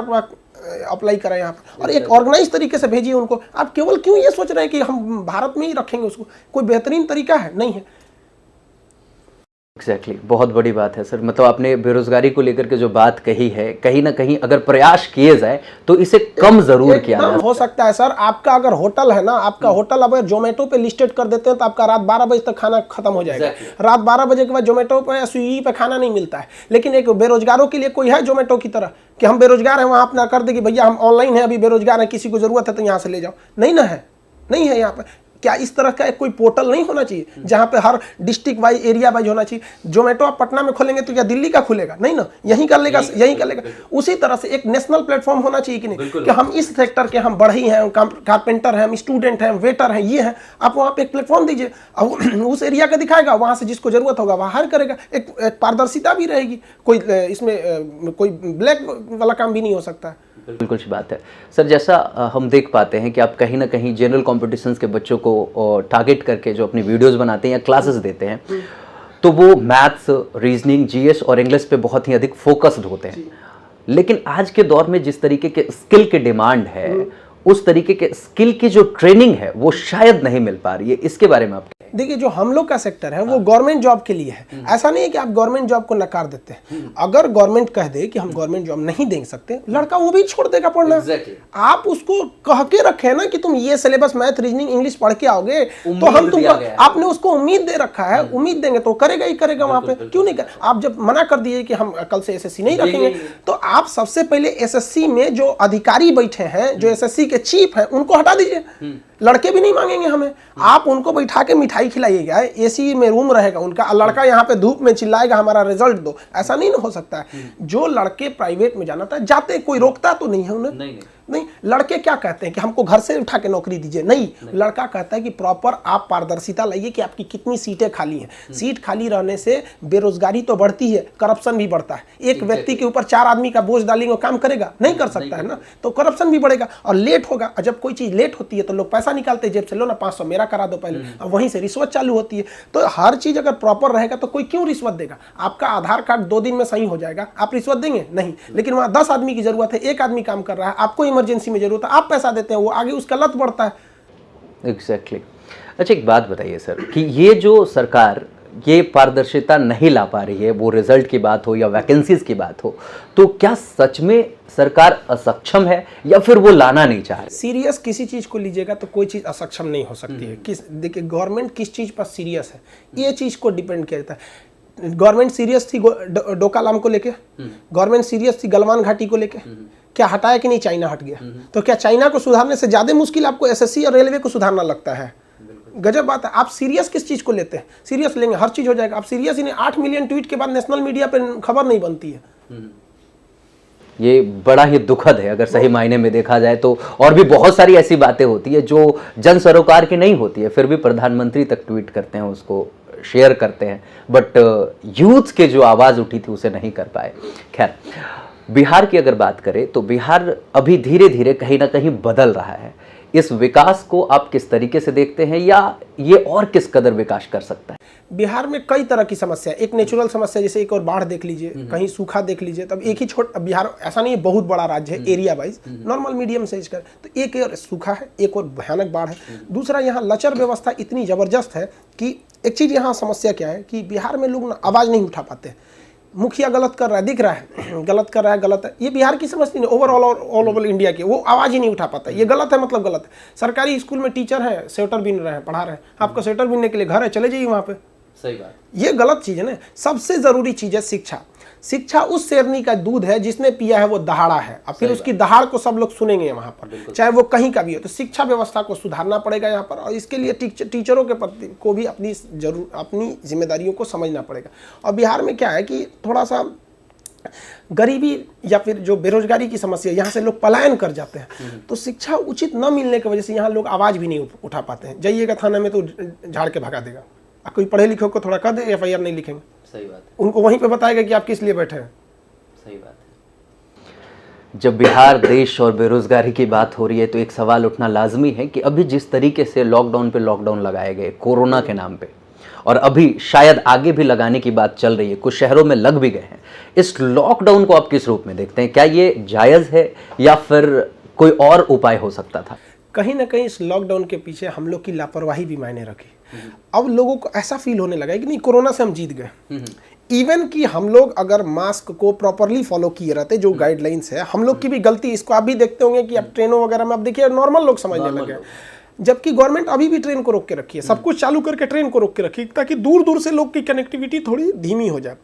अप्लाई करें यहाँ पर, और एक ऑर्गेनाइज तरीके से भेजिए उनको। आप केवल क्यों ये सोच रहे हैं कि हम भारत में ही रखेंगे उसको? कोई बेहतरीन तरीका है? नहीं है। एग्जैक्टली, बहुत बड़ी बात है सर। मतलब आपने बेरोजगारी को लेकर के जो बात कही है, कहीं ना कहीं अगर प्रयास किए जाए तो इसे कम जरूर किया जा हो सकता है सर। आपका अगर होटल है ना, आपका होटल अगर जोमेटो पे लिस्टेड कर देते हैं तो आपका रात 12 बजे तक खाना खत्म हो जाएगा। रात 12 बजे के बाद जोमेटो पे या स्विगी पे खाना नहीं मिलता है। लेकिन एक बेरोजगारों के लिए कोई है जोमेटो की तरह कि हम बेरोजगार हैं, वहां अपना कर दे कि भैया हम ऑनलाइन है, अभी बेरोजगार है, किसी को जरूरत है तो यहाँ से ले जाओ? नहीं ना है, नहीं है यहाँ पे। क्या इस तरह का एक कोई पोर्टल नहीं होना चाहिए जहां पे हर डिस्ट्रिक्ट वाइज, एरिया वाइज होना चाहिए? जोमेटो आप पटना में खोलेंगे तो क्या दिल्ली का खुलेगा? नहीं ना, यहीं कर लेगा, यहीं कर लेगा। उसी तरह से एक नेशनल प्लेटफॉर्म होना चाहिए कि नहीं, कि हम इस सेक्टर के, हम बढ़ई हैं, कारपेंटर हैं, हम स्टूडेंट हैं, वेटर हैं, ये हैं, आप वहाँ पे एक प्लेटफॉर्म दीजिए। अब उस एरिया का दिखाएगा, वहाँ से जिसको जरूरत होगा वहाँ हायर करेगा। एक पारदर्शिता भी रहेगी, कोई इसमें कोई ब्लैक वाला काम भी नहीं हो सकता है। बिल्कुल सी बात है सर। जैसा हम देख पाते हैं कि आप कहीं ना कहीं जनरल कॉम्पिटिशन्स के बच्चों को टारगेट करके जो अपनी वीडियोस बनाते हैं या क्लासेस देते हैं, तो वो मैथ्स, रीजनिंग, जीएस और इंग्लिश पे बहुत ही अधिक फोकस्ड होते हैं। लेकिन आज के दौर में जिस तरीके के स्किल की डिमांड है, उस तरीके के स्किल की जो ट्रेनिंग है वो शायद नहीं मिल पा रही है। इसके बारे में आप देखिए, जो हम लोग का सेक्टर है वो गवर्नमेंट जॉब के लिए है। ऐसा नहीं है कि आप गवर्नमेंट जॉब को नकार देते हैं। अगर गवर्नमेंट कह दे कि हम गवर्नमेंट जॉब नहीं दे सकते, लड़का वो भी छोड़ देगा पढ़ना। आप उसको कह के रखे ना कि तुम ये सिलेबस मैथ, रीजनिंग, इंग्लिश पढ़ के आओगे, तो हम तुमको, आपने उसको उम्मीद दे रखा है, उम्मीद देंगे तो करेगा ही करेगा। वहां पे क्यों नहीं कर? आप जब मना कर दिए कि हम कल से एसएससी नहीं रखेंगे, तो आप सबसे पहले एसएससी में जो अधिकारी बैठे हैं, जो एसएससी के चीफ हैं, उनको हटा दीजिए। लड़के भी नहीं मांगेंगे हमें, आप उनको बैठा के मिठाई खिलाइएगा, एसी में रूम रहेगा उनका, लड़का यहाँ पे धूप में चिल्लाएगा हमारा रिजल्ट दो। ऐसा नहीं हो सकता है। जो लड़के प्राइवेट में जाना था जाते, कोई रोकता तो नहीं है उन्हें। नहीं, लड़के क्या कहते हैं कि हमको घर से उठा के नौकरी दीजिए? नहीं, लड़का कहता है कि प्रॉपर आप पारदर्शिता लाइए कि आपकी कितनी सीटें खाली हैं। सीट खाली रहने से बेरोजगारी तो बढ़ती है, करप्शन भी बढ़ता है। एक व्यक्ति के ऊपर 4 आदमी का बोझ डालेंगे, काम करेगा? नहीं कर सकता है ना, तो करप्शन भी बढ़ेगा और लेट होगा। और जब कोई चीज लेट होती है तो लोग पैसा निकालते हैं जेब से, लो ना 500 मेरा करा दो पहले, और वहीं से रिश्वत चालू होती है। तो हर चीज अगर प्रॉपर रहेगा तो कोई क्यों रिश्वत देगा? आपका आधार कार्ड 2 दिन में सही हो जाएगा, आप रिश्वत देंगे? नहीं। लेकिन वहां 10 आदमी की जरूरत है, 1 आदमी काम कर रहा है, आपको इमरजेंसी में जरूरत है, आप पैसा देते हैं, वो आगे उसका लत बढ़ता है। एग्जैक्टली। अच्छा, एक बात बताइए सर कि ये जो सरकार ये पारदर्शिता नहीं ला पा रही है, वो रिजल्ट की बात हो या वैकेंसीज की बात हो, तो क्या सच में सरकार असक्षम है या फिर वो लाना नहीं चाह रही? सीरियस किसी चीज को लीजिएगा तो कोई चीज असक्षम नहीं हो सकती है। किस देखिए गवर्नमेंट किस चीज पर सीरियस है ये चीज को डिपेंड किया जाता है। गवर्नमेंट सीरियस थी डोकालाम को लेके, गवर्नमेंट सीरियस थी गलवान घाटी को लेके, क्या हटाया कि नहीं? चाइना हट गया। तो क्या चाइना को सुधारने से ज्यादा मुश्किल आपको एसएससी और रेलवे को सुधारना लगता है? गजब बात है। आप सीरियस किस चीज को लेते हैं? सीरियस लेंगे हर चीज हो जाएगा। आप सीरियस ही नहीं, 8 मिलियन ट्वीट के बाद नेशनल मीडिया पे खबर नहीं बनती है। ये बड़ा ही दुखद है अगर सही मायने में देखा जाए तो। और भी बहुत सारी ऐसी बातें होती है जो जन सरोकार की नहीं होती है, फिर भी प्रधानमंत्री तक ट्वीट करते हैं, उसको शेयर करते हैं, बट यूथ के जो आवाज़ उठी थी उसे नहीं कर पाए। खैर, बिहार की अगर बात करें तो बिहार अभी धीरे धीरे कहीं ना कहीं बदल रहा है। इस विकास को आप किस तरीके से देखते हैं, या ये और किस कदर विकास कर सकता है? बिहार में कई तरह की समस्या है। एक नेचुरल समस्या, जैसे एक और बाढ़ देख लीजिए, कहीं सूखा देख लीजिए। तब एक ही बिहार ऐसा नहीं है बहुत बड़ा राज्य है, area wise normal medium size का, तो एक और सूखा है, एक और भयानक बाढ़ है। दूसरा यहाँ लचर व्यवस्था इतनी जबरदस्त है कि एक चीज यहाँ समस्या क्या है कि बिहार में लोग ना आवाज नहीं उठा पाते। मुखिया गलत कर रहा है, दिख रहा है गलत कर रहा है, गलत है, ये बिहार की समस्या नहीं, ओवरऑल ऑल ओवर इंडिया की, वो आवाज ही नहीं उठा पाता। ये गलत है मतलब गलत है। सरकारी स्कूल में टीचर है, स्वेटर बीन रहे हैं, पढ़ा रहे हैं, आपका स्वेटर बीनने के लिए घर है, चले जाइए वहाँ पे। सही बात। ये गलत चीज है ना। सबसे जरूरी चीज है शिक्षा। शिक्षा उस शेरनी का दूध है जिसने पिया है वो दहाड़ा है, और फिर उसकी दहाड़ को सब लोग सुनेंगे वहां पर, चाहे वो कहीं का भी हो। तो शिक्षा व्यवस्था को सुधारना पड़ेगा यहाँ पर, और इसके लिए टीचरों के प्रति को भी अपनी जिम्मेदारियों को समझना पड़ेगा। और बिहार में क्या है कि थोड़ा सा गरीबी या फिर जो बेरोजगारी की समस्या, यहाँ से लोग पलायन कर जाते हैं, तो शिक्षा उचित न मिलने की वजह से यहाँ लोग आवाज भी नहीं उठा पाते हैं। जाइएगा थाना में तो झाड़ के भगा देगा। कोई पढ़े लिखे को थोड़ा कह दे एफआईआर नहीं लिखेंगे। सही बात है। उनको वहीं पे बताएगा कि आप किस लिए बैठे हैं। सही बात है। जब बिहार देश और बेरोजगारी की बात हो रही है तो एक सवाल उठना लाजमी है कि अभी जिस तरीके से लॉकडाउन पे लॉकडाउन लगाए गए कोरोना के नाम पे, और अभी शायद आगे भी लगाने की बात चल रही है, कुछ शहरों में लग भी गए हैं, इस लॉकडाउन को आप किस रूप में देखते हैं? क्या ये जायज़ है या फिर कोई और उपाय हो सकता था? कहीं ना कहीं इस लॉकडाउन के पीछे हम लोग की लापरवाही भी मायने रखी। अब लोगों को ऐसा फील होने लगा है कि नहीं, कोरोना से हम जीत गए। इवन कि हम लोग अगर मास्क को प्रॉपरली फॉलो किए रहते, जो गाइडलाइंस है, हम लोग की भी गलती, इसको आप भी देखते होंगे कि अब ट्रेनों वगैरह में आप देखिए नॉर्मल लोग समझने लगे, जबकि गवर्नमेंट अभी भी ट्रेन को रोक के रखी है, सब कुछ चालू करके ट्रेन को रोक के रखी ताकि दूर दूर से लोग की कनेक्टिविटी थोड़ी धीमी हो जाए।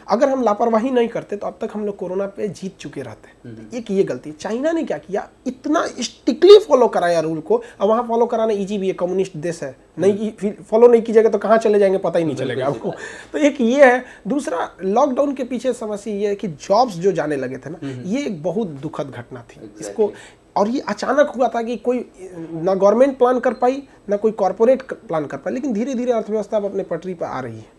अगर हम लापरवाही नहीं करते तो अब तक हम लोग कोरोना पे जीत चुके रहते। एक ये गलती चाइना ने क्या किया, इतना स्ट्रिक्टली फॉलो कराया रूल को। अब वहाँ फॉलो कराना ईजी भी है, कम्युनिस्ट देश है, नहीं फॉलो नहीं कीजिएगा तो कहाँ चले जाएंगे पता ही नहीं चलेगा आपको। तो एक ये है। दूसरा, लॉकडाउन के पीछे समस्या ये है कि जॉब्स जो जाने लगे थे ना, ये एक बहुत दुखद घटना थी। इसको, और ये अचानक हुआ था कि कोई ना गवर्नमेंट प्लान कर पाई ना कोई कॉर्पोरेट प्लान कर पाई, लेकिन धीरे धीरे अर्थव्यवस्था अब अपने पटरी पर आ रही है।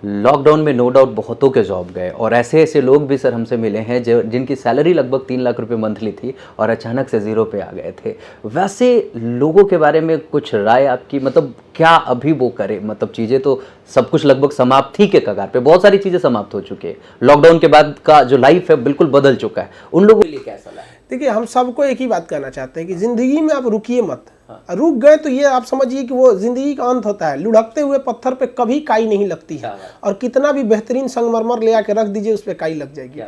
लॉकडाउन में नो डाउट बहुतों के जॉब गए, और ऐसे ऐसे लोग भी सर हमसे मिले हैं जिनकी सैलरी लगभग 3 लाख रुपए मंथली थी और अचानक से जीरो पे आ गए थे। वैसे लोगों के बारे में कुछ राय आपकी, मतलब क्या अभी वो करे? मतलब चीज़ें तो सब कुछ लगभग समाप्ति के कगार पे, बहुत सारी चीज़ें समाप्त हो चुकी है, लॉकडाउन के बाद का जो लाइफ है बिल्कुल बदल चुका है, उन लोगों के लिए क्या सलाह है? देखिए, हम सबको एक ही बात कहना चाहते हैं कि जिंदगी में आप रुकिए मत। रुक गए तो ये आप समझिए कि वो जिंदगी का अंत होता है। लुढ़कते हुए पत्थर पे कभी काई नहीं लगती है, और कितना भी बेहतरीन संगमरमर ले आके रख दीजिए उस पर काई लग जाएगी।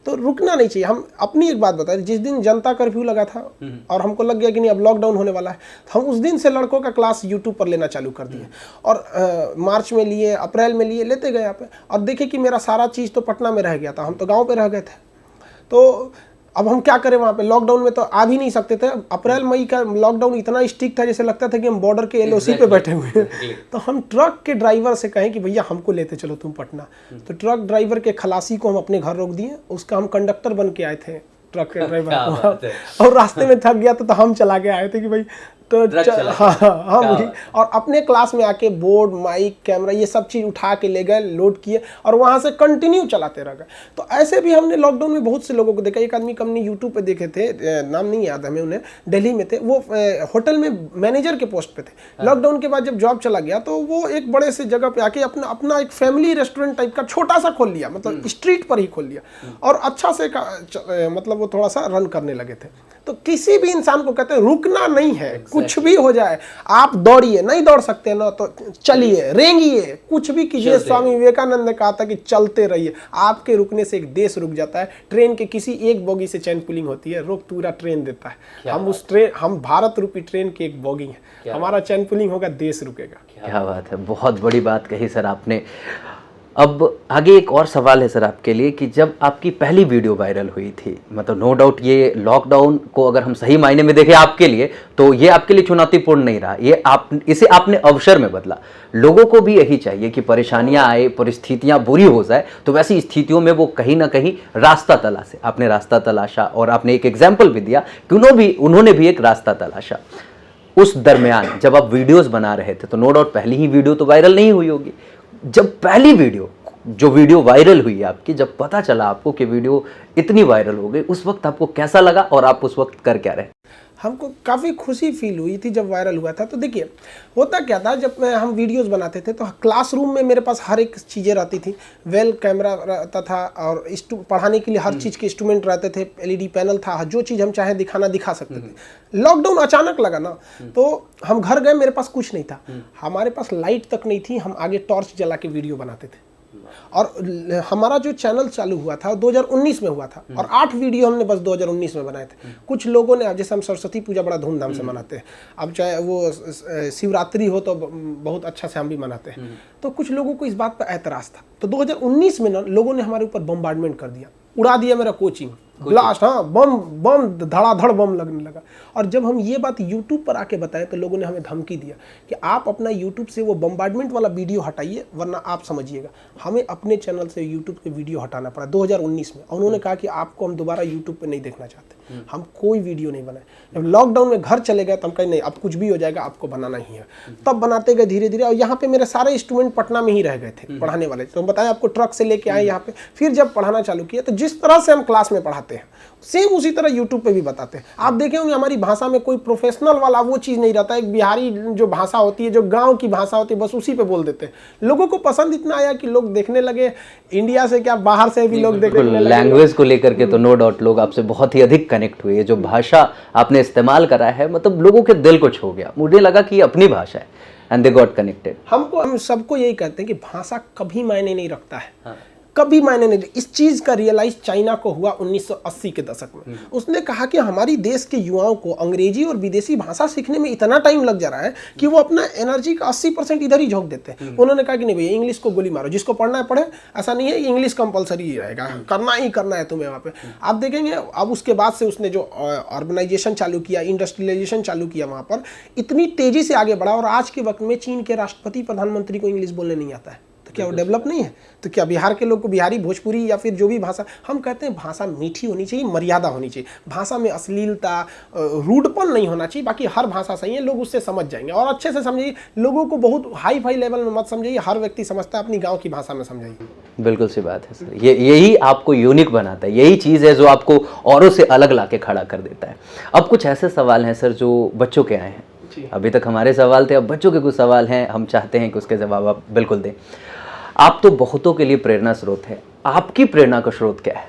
तो रुकना नहीं चाहिए। हम अपनी एक बात बताएं, जिस दिन जनता कर्फ्यू लगा था और हमको लग गया कि नहीं अब लॉकडाउन होने वाला है, तो हम उस दिन से लड़कों का क्लास यूट्यूब पर लेना चालू कर दिए, और मार्च में लिए, अप्रैल में लिए, लेते गए यहाँ पे। और देखिए कि मेरा सारा चीज़ तो पटना में रह गया था, हम तो गाँव पे रह गए थे। तो अब हम क्या करें, वहाँ पे लॉकडाउन में तो आ भी नहीं सकते थे। अप्रैल मई का लॉकडाउन इतना स्ट्रिक्ट था जैसे लगता था कि हम बॉर्डर के एलओसी पे बैठे हुए हैं। तो हम ट्रक के ड्राइवर से कहें कि भैया हमको लेते चलो तुम पटना, तो ट्रक ड्राइवर के खलासी को हम अपने घर रोक दिए, उसका हम कंडक्टर बन के आए थे ट्रक के ड्राइवर को। और रास्ते में थक गया तो हम चला के आए थे कि भाई तो हाँ वही। और अपने क्लास में आके बोर्ड, माइक, कैमरा, ये सब चीज़ उठा के ले गए, लोड किए, और वहाँ से कंटिन्यू चलाते रह गए। तो ऐसे भी हमने लॉकडाउन में बहुत से लोगों को देखा। एक आदमी को हमने यूट्यूब पे देखे थे, नाम नहीं याद हमें, उन्हें, दिल्ली में थे वो, होटल में मैनेजर के पोस्ट पे थे। लॉकडाउन के बाद जब जॉब चला गया तो वो एक बड़े से जगह पे आके अपना एक फैमिली रेस्टोरेंट टाइप का छोटा सा खोल लिया, मतलब स्ट्रीट पर ही खोल लिया, और अच्छा से मतलब वो थोड़ा सा रन करने लगे थे। तो किसी भी इंसान को कहते हैं रुकना नहीं है, कुछ भी हो जाए, आप दौड़िए, नहीं दौड़ सकते ना तो चलिए, रेंगिए, कुछ भी कीजिए। स्वामी विवेकानंद ने कहा था कि चलते रहिए। आपके रुकने से एक देश रुक जाता है। ट्रेन के किसी एक बोगी से चैन पुलिंग होती है, रोक पूरा ट्रेन देता है। हम भारत रूपी ट्रेन की एक बोगी है, हमारा चैन पुलिंग होगा, देश रुकेगा। क्या बात है, बहुत बड़ी बात कही सर आपने। अब आगे एक और सवाल है सर आपके लिए कि जब आपकी पहली वीडियो वायरल हुई थी, मतलब नो डाउट ये लॉकडाउन को अगर हम सही मायने में देखें आपके लिए, तो ये आपके लिए चुनौतीपूर्ण नहीं रहा, इसे आपने अवसर में बदला। लोगों को भी यही चाहिए कि परेशानियां आए, परिस्थितियां बुरी हो जाए, तो वैसी स्थितियों में वो कहीं ना कहीं रास्ता तलाशे। आपने रास्ता तलाशा और आपने एक एग्जाम्पल भी दिया कि उन्होंने भी एक रास्ता तलाशा। उस दरमियान जब आप वीडियोस बना रहे थे तो नो डाउट पहली ही वीडियो तो वायरल नहीं हुई होगी। जब पहली वीडियो वायरल हुई आपकी, जब पता चला आपको कि वीडियो इतनी वायरल हो गई, उस वक्त आपको कैसा लगा और आप उस वक्त कर क्या रहे? हमको काफ़ी खुशी फील हुई थी जब वायरल हुआ था। तो देखिए होता क्या था, जब हम वीडियोस बनाते थे तो क्लासरूम में मेरे पास हर एक चीज़ें रहती थी। वेल कैमरा रहता था और पढ़ाने के लिए हर चीज़ के इंस्ट्रूमेंट रहते थे, एलईडी पैनल था, जो चीज़ हम चाहे दिखा सकते थे। लॉकडाउन अचानक लगा ना, तो हम घर गए, मेरे पास कुछ नहीं था, हमारे पास लाइट तक नहीं थी, हम आगे टॉर्च जला के वीडियो बनाते थे। और हमारा जो चैनल चालू हुआ था 2019 में हुआ था, और 8 वीडियो हमने बस 2019 में बनाए थे। कुछ लोगों ने, जैसे हम सरस्वती पूजा बड़ा धूमधाम से मनाते हैं, अब चाहे वो शिवरात्रि हो तो बहुत अच्छा से हम भी मनाते हैं, तो कुछ लोगों को इस बात पर एतराज़ था। तो 2019 में ना लोगों ने हमारे ऊपर बम्बार्डमेंट कर दिया, उड़ा दिया मेरा कोचिंग, ब्लास्ट, हाँ, बम धड़ाधड़ बम लगने लगा। और जब हम ये बात यूट्यूब पर आके बताए तो लोगों ने हमें धमकी दिया कि आप अपना यूट्यूब से वो बम्बार्डमेंट वाला वीडियो हटाइए, वरना आप समझिएगा। हमें अपने चैनल से यूट्यूब के वीडियो हटाना पड़ा 2019 में। और उन्होंने कहा कि आपको हम दोबारा यूट्यूब पे नहीं देखना चाहते, हम कोई वीडियो नहीं बनाए। जब लॉकडाउन में घर चले गए तो हम कहीं नहीं, अब कुछ भी हो जाएगा, आपको बनाना ही है। तब बनाते गए धीरे धीरे, और यहाँ पे मेरे सारे इंस्ट्रूमेंट पटना में ही रह गए थे पढ़ाने वाले। तो हम बताया आपको, ट्रक से लेके आए यहाँ पे, फिर जब पढ़ाना चालू किया तो जिस तरह से हम क्लास में पढ़ाते हैं सेम उसी तरह यूट्यूब पे भी बताते हैं। आप देखे होंगे हमारी भाषा में कोई प्रोफेशनल वाला वो चीज़ नहीं रहता। एक बिहारी जो भाषा होती है, जो गांव की भाषा होती है, बस उसी पे बोल देते हैं। लोगों को पसंद इतना आया कि लोग देखने लगे, इंडिया से क्या बाहर से भी लोग देखने लगे। लैंग्वेज को लेकर के तो नो डाउट लोग आपसे बहुत ही अधिक कनेक्ट हुए। जो भाषा आपने इस्तेमाल करा है, मतलब लोगों के दिल को छू गया। मुझे लगा कि अपनी भाषा है एंड दे गॉट कनेक्टेड। हम सबको यही कहते हैं कि भाषा कभी मायने नहीं रखता है, कभी मायने नहीं। इस चीज़ का रियलाइज चाइना को हुआ 1980 के दशक में। उसने कहा कि हमारी देश के युवाओं को अंग्रेजी और विदेशी भाषा सीखने में इतना टाइम लग जा रहा है कि वो अपना एनर्जी का 80% इधर ही झोंक देते हैं। उन्होंने कहा कि नहीं भैया, इंग्लिश को गोली मारो, जिसको पढ़ना है पढ़े, ऐसा नहीं है इंग्लिश कंपलसरी ही रहेगा, करना ही करना है तुम्हें वहाँ पे। आप देखेंगे अब उसके बाद से उसने जो ऑर्गेनाइजेशन चालू किया, इंडस्ट्रियलाइजेशन चालू किया, वहाँ पर इतनी तेजी से आगे बढ़ा। और आज के वक्त में चीन के राष्ट्रपति प्रधानमंत्री को इंग्लिश बोलने नहीं आता है, तो क्या वो डेवलप नहीं है? तो क्या बिहार के लोग को बिहारी, भोजपुरी या फिर जो भी भाषा, हम कहते हैं भाषा मीठी होनी चाहिए, मर्यादा होनी चाहिए, भाषा में अश्लीलता, रूडपन नहीं होना चाहिए। बाकी हर भाषा सही है, लोग उससे समझ जाएंगे। और अच्छे से समझिए, लोगों को बहुत हाई फाई लेवल में मत समझिए, हर व्यक्ति समझता है, अपनी गाँव की भाषा में समझाइए। बिल्कुल सी बात है सर, यही आपको यूनिक बनाता है, यही चीज़ है जो आपको औरों से अलग ला के खड़ा कर देता है। अब कुछ ऐसे सवाल हैं सर जो बच्चों के आए हैं। अभी तक हमारे सवाल थे, अब बच्चों के कुछ सवाल हैं, हम चाहते हैं कि उसके जवाब आप बिल्कुल दें। आप तो बहुतों के लिए प्रेरणा स्रोत है, आपकी प्रेरणा का स्रोत क्या है?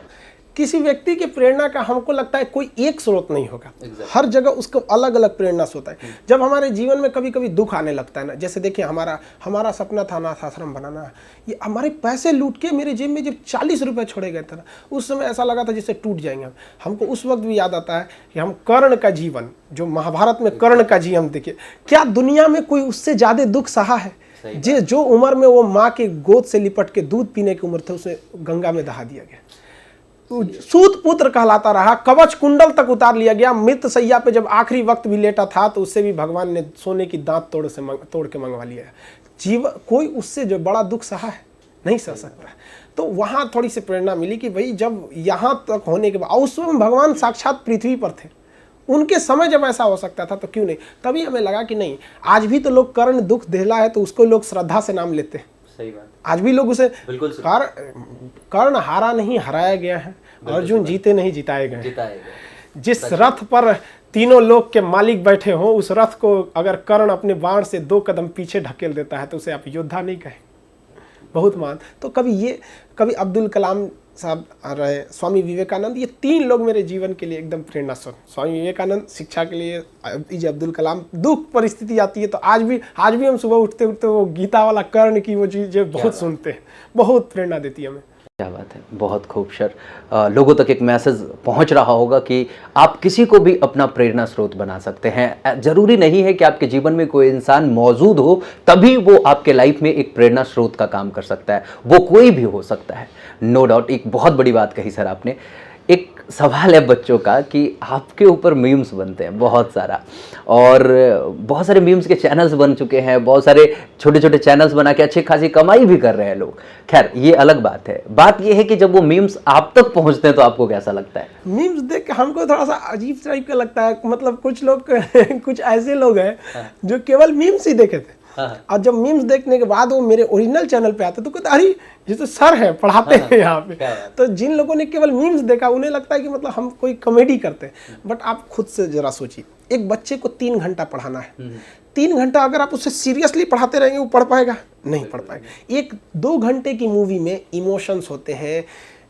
किसी व्यक्ति की प्रेरणा का हमको लगता है कोई एक स्रोत नहीं होगा। हर जगह उसको अलग अलग प्रेरणा स्रोत है। जब हमारे जीवन में कभी कभी दुख आने लगता है ना, जैसे देखिए हमारा सपना था अनाथ आश्रम बनाना, ये हमारे पैसे लूट के मेरे जेब में जब 40 रुपए छोड़े गए थे ना, उस समय ऐसा लगा था जैसे टूट जाएंगे। हमको उस वक्त भी याद आता है कि हम कर्ण का जीवन, जो महाभारत में कर्ण का जीवन देखिए, क्या दुनिया में कोई उससे ज्यादा दुख सहा है? जो उम्र में वो माँ के गोद से लिपट के दूध पीने की उम्र थे, उसे गंगा में दहा दिया गया। सूत पुत्र कहलाता रहा, कवच कुंडल तक उतार लिया गया। मृत सैया पे जब आखिरी वक्त भी लेटा था तो उससे भी भगवान ने सोने की दांत तोड़ के मंगवा लिया। जीवन कोई उससे जो बड़ा दुख सहा है नहीं सह सकता। तो वहाँ थोड़ी सी प्रेरणा मिली कि भाई जब यहाँ तक होने के बाद, उस समय भगवान साक्षात पृथ्वी पर थे, उनके समय जब ऐसा हो सकता था तो क्यों नहीं। तभी हमें लगा कि नहीं, आज भी तो लोग कर्ण दुख देहला है तो उसको लोग श्रद्धा से नाम लेते हैं। सही बात, आज भी लोग उसे कर्ण हारा नहीं हराया गया है, अर्जुन जीते नहीं जिताए गए। जिस रथ पर तीनों लोग के मालिक बैठे हों, उस रथ को अगर कर्ण अपने बाण से 2 कदम पीछे ढकेल देता है तो उसे आप योद्धा नहीं कहें। बहुत महान। तो कभी अब्दुल कलाम साहब रहे, स्वामी विवेकानंद, ये 3 लोग मेरे जीवन के लिए एकदम प्रेरणा स्रोत। स्वामी विवेकानंद शिक्षा के लिए, APJ अब्दुल कलाम दुख परिस्थिति आती है तो आज भी हम सुबह उठते उठते वो गीता वाला कर्ण की वो चीज़ें बहुत सुनते हैं, बहुत प्रेरणा देती है हमें। क्या बात है, बहुत खूब सर। लोगों तक एक मैसेज पहुंच रहा होगा कि आप किसी को भी अपना प्रेरणा स्रोत बना सकते हैं। जरूरी नहीं है कि आपके जीवन में कोई इंसान मौजूद हो तभी वो आपके लाइफ में एक प्रेरणा स्रोत का काम कर सकता है, वो कोई भी हो सकता है। नो डाउट, एक बहुत बड़ी बात कही सर आपने। एक सवाल है बच्चों का कि आपके ऊपर मीम्स बनते हैं बहुत सारा, और बहुत सारे मीम्स के चैनल्स बन चुके हैं, बहुत सारे छोटे छोटे चैनल्स बना के अच्छी खासी कमाई भी कर रहे हैं लोग। खैर ये अलग बात है। बात ये है कि जब वो मीम्स आप तक पहुंचते हैं तो आपको कैसा लगता है? मीम्स देख के हमको थोड़ा सा अजीब टाइप का लगता है। मतलब कुछ लोग कुछ ऐसे लोग हैं जो केवल मीम्स ही देखे थे, और जब मीम्स देखने के बाद वो मेरे ओरिजिनल चैनल पे आते तो कहते अरे ये तो सर है, पढ़ाते हैं यहाँ पे। तो जिन लोगों ने केवल मीम्स देखा उन्हें लगता है कि मतलब हम कोई कॉमेडी करते हैं, बट आप खुद से जरा सोचिए, एक बच्चे को 3 घंटा पढ़ाना है, 3 घंटा अगर आप उससे सीरियसली पढ़ाते रहेंगे वो पढ़ पाएगा? नहीं पढ़ पाएगा। 1-2 घंटे की मूवी में इमोशंस होते हैं,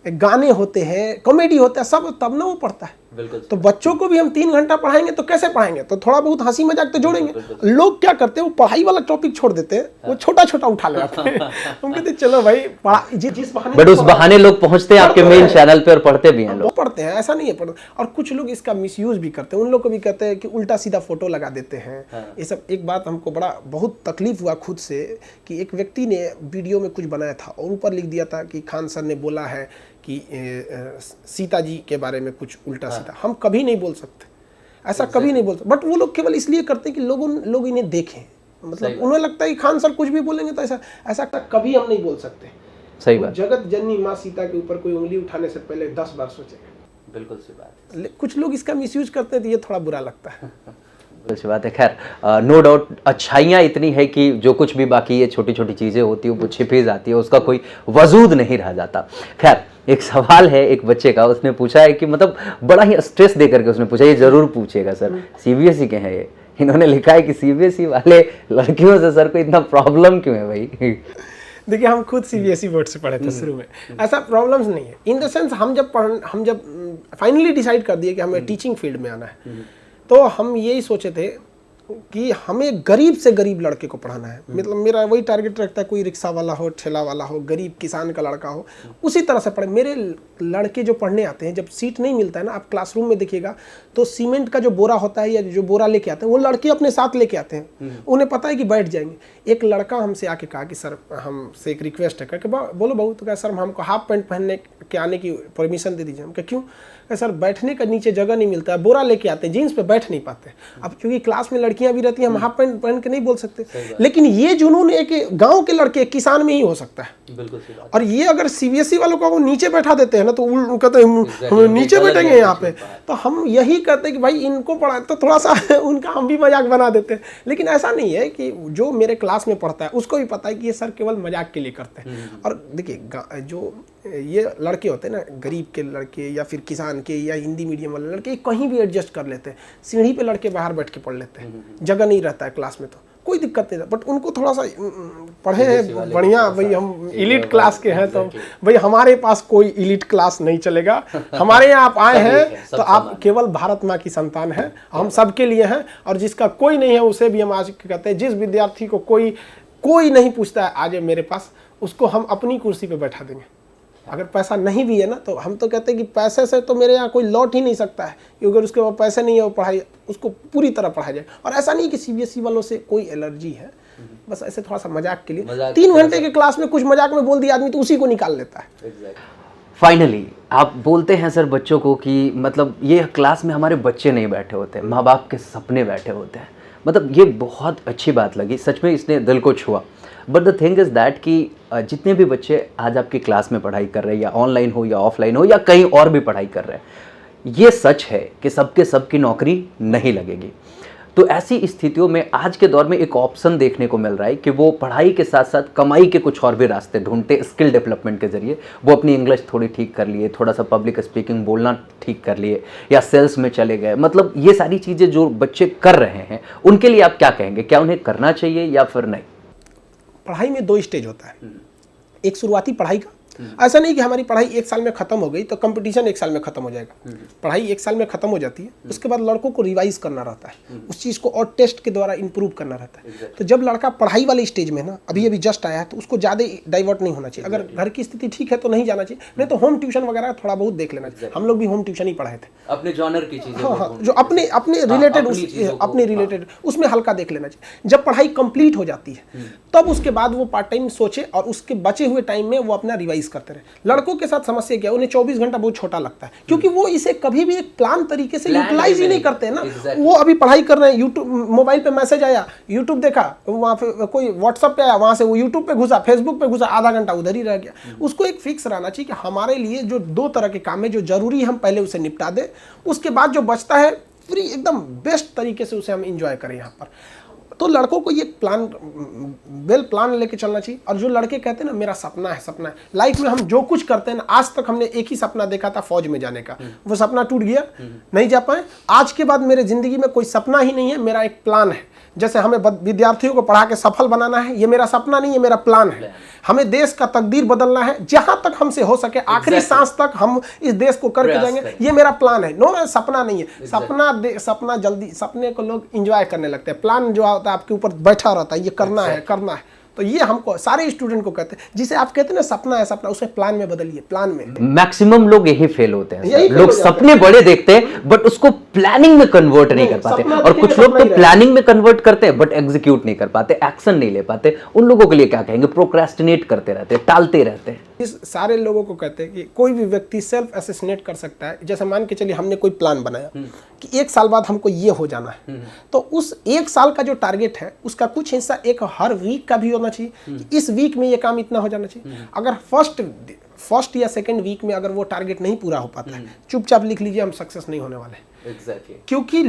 गाने होते हैं, कॉमेडी होता है, सब तब ना वो पढ़ता है। तो बच्चों को भी हम 3 घंटा पढ़ाएंगे तो कैसे पढ़ाएंगे? तो थोड़ा बहुत हंसी मजाक तो जोड़ेंगे। लोग क्या करते हैं, वो पढ़ाई वाला टॉपिक छोड़ देते हैं, वो छोटा छोटा उठा ले आते हैं। हम कहते हैं चलो भाई पढ़ा, जिस बहाने, बट उस बहाने लोग पहुंचते हैं आपके मेन चैनल पे और पढ़ते भी हैं लोग। पढ़ते हैं, ऐसा नहीं है पढ़ते। और कुछ लोग इसका मिसयूज भी करते हैं। उन लोग को भी कहते हैं कि उल्टा सीधा फोटो लगा देते हैं। ये सब एक बात हमको बहुत तकलीफ हुआ खुद से कि एक व्यक्ति ने वीडियो में कुछ बनाया था और ऊपर लिख दिया था कि खान सर ने बोला है कि सीता जी के बारे में कुछ उल्टा सीधा। हम कभी नहीं बोल सकते ऐसा, कभी नहीं बोल सकते। बट वो लोग केवल इसलिए करते हैं कि लोग इन्हें देखें। मतलब उन्हें लगता है कि खान सर कुछ भी बोलेंगे तो ऐसा कभी हम नहीं बोल सकते। सही बात। जगत जननी माँ सीता के ऊपर कोई उंगली उठाने से पहले 10 बार सोचेगा। बिल्कुल सही बात। कुछ लोग इसका मिसयूज करते हैं तो ये थोड़ा बुरा लगता है। अच्छी बात है। खैर नो डाउट अच्छाइयाँ इतनी है कि जो कुछ भी बाकी ये छोटी छोटी चीज़ें होती है वो छिपी जाती है, उसका कोई वजूद नहीं रह जाता। खैर एक सवाल है एक बच्चे का, उसने पूछा है कि मतलब बड़ा ही स्ट्रेस दे करके उसने पूछा, ये जरूर पूछेगा सर, CBSE के हैं ये, इन्होंने लिखा है कि CBSE वाले लड़कियों से सर को इतना प्रॉब्लम क्यों है भाई? देखिए हम खुद CBSE बोर्ड से पढ़े थे शुरू में, ऐसा प्रॉब्लम्स नहीं है। इन द सेंस हम जब फाइनली डिसाइड कर दिए कि हमें टीचिंग फील्ड में आना है, तो हम यही सोचे थे कि हमें गरीब से गरीब लड़के को पढ़ाना है। मतलब मेरा वही टारगेट रखता है, कोई रिक्शा वाला हो, ठेला वाला हो, गरीब किसान का लड़का हो, उसी तरह से पढ़े। मेरे लड़के जो पढ़ने आते हैं, जब सीट नहीं मिलता है ना, आप क्लासरूम में देखिएगा तो सीमेंट का जो बोरा होता है या जो बोरा लेके आते हैं वो लड़के अपने साथ लेके आते हैं। उन्हें पता है कि बैठ जाएंगे। एक लड़का हमसे आके कहा कि सर हमसे एक रिक्वेस्ट है, कि बोलो बहू। तो कहा सर हमको हाफ पैंट पहनने के आने की परमिशन दे दीजिए। हम कहा क्यों? सर बैठने का नीचे जगह नहीं मिलता है, बोरा लेके आते हैं, जीन्स पे बैठ नहीं पाते। अब क्योंकि क्लास में लड़कियां भी रहती हैं, हम हाफ पैंट पहन के नहीं बोल सकते। लेकिन ये जुनून एक गांव के लड़के किसान में ही हो सकता है। बिल्कुल सही बात। और ये अगर CBSE वालों को वो नीचे बैठा देते हैं ना, तो वो कहते हैं हम नीचे बैठेंगे यहाँ पे। तो हम यही कहते हैं कि भाई इनको पढ़ा, तो थोड़ा सा उनका हम भी मजाक बना देते हैं। लेकिन ऐसा नहीं है कि जो मेरे क्लास में पढ़ता है उसको भी पता है कि ये सर केवल मजाक के लिए करते हैं। और देखिए जो ये लड़के होते हैं ना, गरीब के लड़के या फिर किसान के या हिंदी मीडियम वाले लड़के, कहीं भी एडजस्ट कर लेते हैं। सीढ़ी पे लड़के बाहर बैठ के पढ़ लेते हैं, जगह नहीं रहता है क्लास में तो कोई दिक्कत नहीं। बट उनको थोड़ा सा पढ़े हैं बढ़िया, भाई हम इलीट क्लास के हैं तो भाई हमारे पास कोई इलीट क्लास नहीं चलेगा। हमारे यहाँ आप आए हैं तो आप केवल भारत माँ की संतान हैं, हम सबके लिए हैं। और जिसका कोई नहीं है उसे भी हम आज कहते हैं, जिस विद्यार्थी को कोई नहीं पूछता है आज मेरे पास, उसको हम अपनी कुर्सी पे बैठा देंगे। अगर पैसा नहीं भी है ना, तो हम तो कहते हैं कि पैसे से तो मेरे यहाँ कोई लौट ही नहीं सकता है, क्योंकि अगर उसके पास पैसे नहीं है वो पढ़ाई उसको पूरी तरह पढ़ाया जाए। और ऐसा नहीं कि CBSE वालों से कोई एलर्जी है, बस ऐसे थोड़ा सा मजाक के लिए 3 घंटे के क्लास में कुछ मजाक में बोल दिया आदमी तो उसी को निकाल लेता है। फाइनली आप बोलते हैं सर बच्चों को कि मतलब ये क्लास में हमारे बच्चे नहीं बैठे होते, माँ बाप के सपने बैठे होते हैं। मतलब ये बहुत अच्छी बात लगी, सच में इसने दिल को छुआ। But the thing is that कि जितने भी बच्चे आज आपकी क्लास में पढ़ाई कर रहे हैं, या ऑनलाइन हो या ऑफलाइन हो या कहीं और भी पढ़ाई कर रहे हैं, ये सच है कि सबकी नौकरी नहीं लगेगी। तो ऐसी स्थितियों में आज के दौर में एक ऑप्शन देखने को मिल रहा है कि वो पढ़ाई के साथ साथ कमाई के कुछ और भी रास्ते ढूंढते, स्किल डेवलपमेंट के जरिए वो अपनी इंग्लिश थोड़ी ठीक कर लिए, थोड़ा सा पब्लिक स्पीकिंग बोलना ठीक कर लिए, या सेल्स में चले गए। मतलब ये सारी चीज़ें जो बच्चे कर रहे हैं उनके लिए आप क्या कहेंगे? क्या उन्हें करना चाहिए या फिर नहीं? पढ़ाई में 2 स्टेज होता है। एक शुरुआती पढ़ाई का। ऐसा नहीं कि हमारी पढ़ाई 1 साल में खत्म हो गई तो कंपटीशन 1 साल में खत्म हो जाएगा। पढ़ाई 1 साल में खत्म हो जाती है, उसके बाद लड़कों को रिवाइज करना रहता है, उस चीज़ को और टेस्ट के द्वारा इंप्रूव करना रहता है। तो जब लड़का पढ़ाई वाले स्टेज में ना अभी जस्ट आया है तो उसको ज़्यादा डाइवर्ट नहीं होना चाहिए। अगर घर की स्थिति ठीक है तो नहीं जाना चाहिए, नहीं तो होम ट्यूशन वगैरह थोड़ा बहुत देख लेना चाहिए। हम लोग भी होम ट्यूशन ही पढ़ाए थे, अपने जॉनर की चीजें, हाँ, जो अपने रिलेटेड उसमें हल्का देख लेना चाहिए। जब पढ़ाई कंप्लीट हो जाती है तब उसके बाद वो पार्ट टाइम सोचे और उसके बचे हुए टाइम में वो अपना रिवाइज करते रहे। लड़कों के साथ समस्या क्या है, उन्हें 24 घंटा बहुत छोटा लगता है क्योंकि वो इसे कभी भी एक प्लान तरीके से यूटिलाइज ही नहीं करते हैं ना। वो अभी पढ़ाई कर रहे हैं, यूट्यूब मोबाइल पे मैसेज आया, यूट्यूब देखा, वहाँ पे कोई व्हाट्सअप पे आया, वहाँ से वो यूट्यूब पे घुसा, फेसबुक पे घुसा, आधा घंटा उधर ही रह गया। उसको एक फिक्स रहना चाहिए कि हमारे लिए जो 2 तरह के काम है जो जरूरी हम पहले उसे निपटा दें, उसके बाद जो बचता है फ्री एकदम बेस्ट तरीके से उसे हम इंजॉय करें यहाँ पर। तो लड़कों को ये प्लान वेल प्लान लेके चलना चाहिए। और जो लड़के कहते हैं ना मेरा सपना है लाइफ में, हम जो कुछ करते हैं ना, आज तक हमने एक ही सपना देखा था, फौज में जाने का, वो सपना टूट गया, नहीं जा पाए। आज के बाद मेरे जिंदगी में कोई सपना ही नहीं है, मेरा एक प्लान है। जैसे हमें विद्यार्थियों को पढ़ा के सफल बनाना है, ये मेरा सपना नहीं है, मेरा प्लान है। हमें देश का तकदीर बदलना है, जहां तक हमसे हो सके आखिरी सांस तक हम इस देश को करके जाएंगे, ये मेरा प्लान है। नो, सपना नहीं है। सपना जल्दी, सपने को लोग एंजॉय करने लगते हैं, प्लान जो होता है आपके ऊपर बैठा रहता है, ये करना है। तो ये हमको सारे स्टूडेंट को कहते हैं, जिसे आप कहते हैं ना सपना है, उसे प्लान में बदलिए, प्लान में। मैक्सिमम लोग यही फेल होते हैं, लोग सपने बड़े देखते हैं बट उसको प्लानिंग में कन्वर्ट नहीं कर पाते, और कुछ लोग तो प्लानिंग में कन्वर्ट करते हैं बट एग्जीक्यूट नहीं कर पाते, एक्शन नहीं ले पाते। उन लोगों के लिए क्या कहेंगे? प्रोक्रेस्टिनेट करते रहते हैं, टालते रहते हैं। इस सारे लोगों को कहते हैं कि कोई भी व्यक्ति सेल्फ असेसिनेट कर सकता है। जैसे मान के चलिए हमने कोई प्लान बनाया कि 1 साल बाद हमको ये हो जाना है, तो उस 1 साल का जो टारगेट है उसका कुछ हिस्सा एक हर वीक का भी होना चाहिए कि इस वीक में ये काम इतना हो जाना चाहिए। अगर फर्स्ट या सेकंड वीक में अगर वो टारगेट नहीं पूरा हो पाता है, चुपचाप लिख लीजिए हम सक्सेस नहीं होने वाले। क्योंकि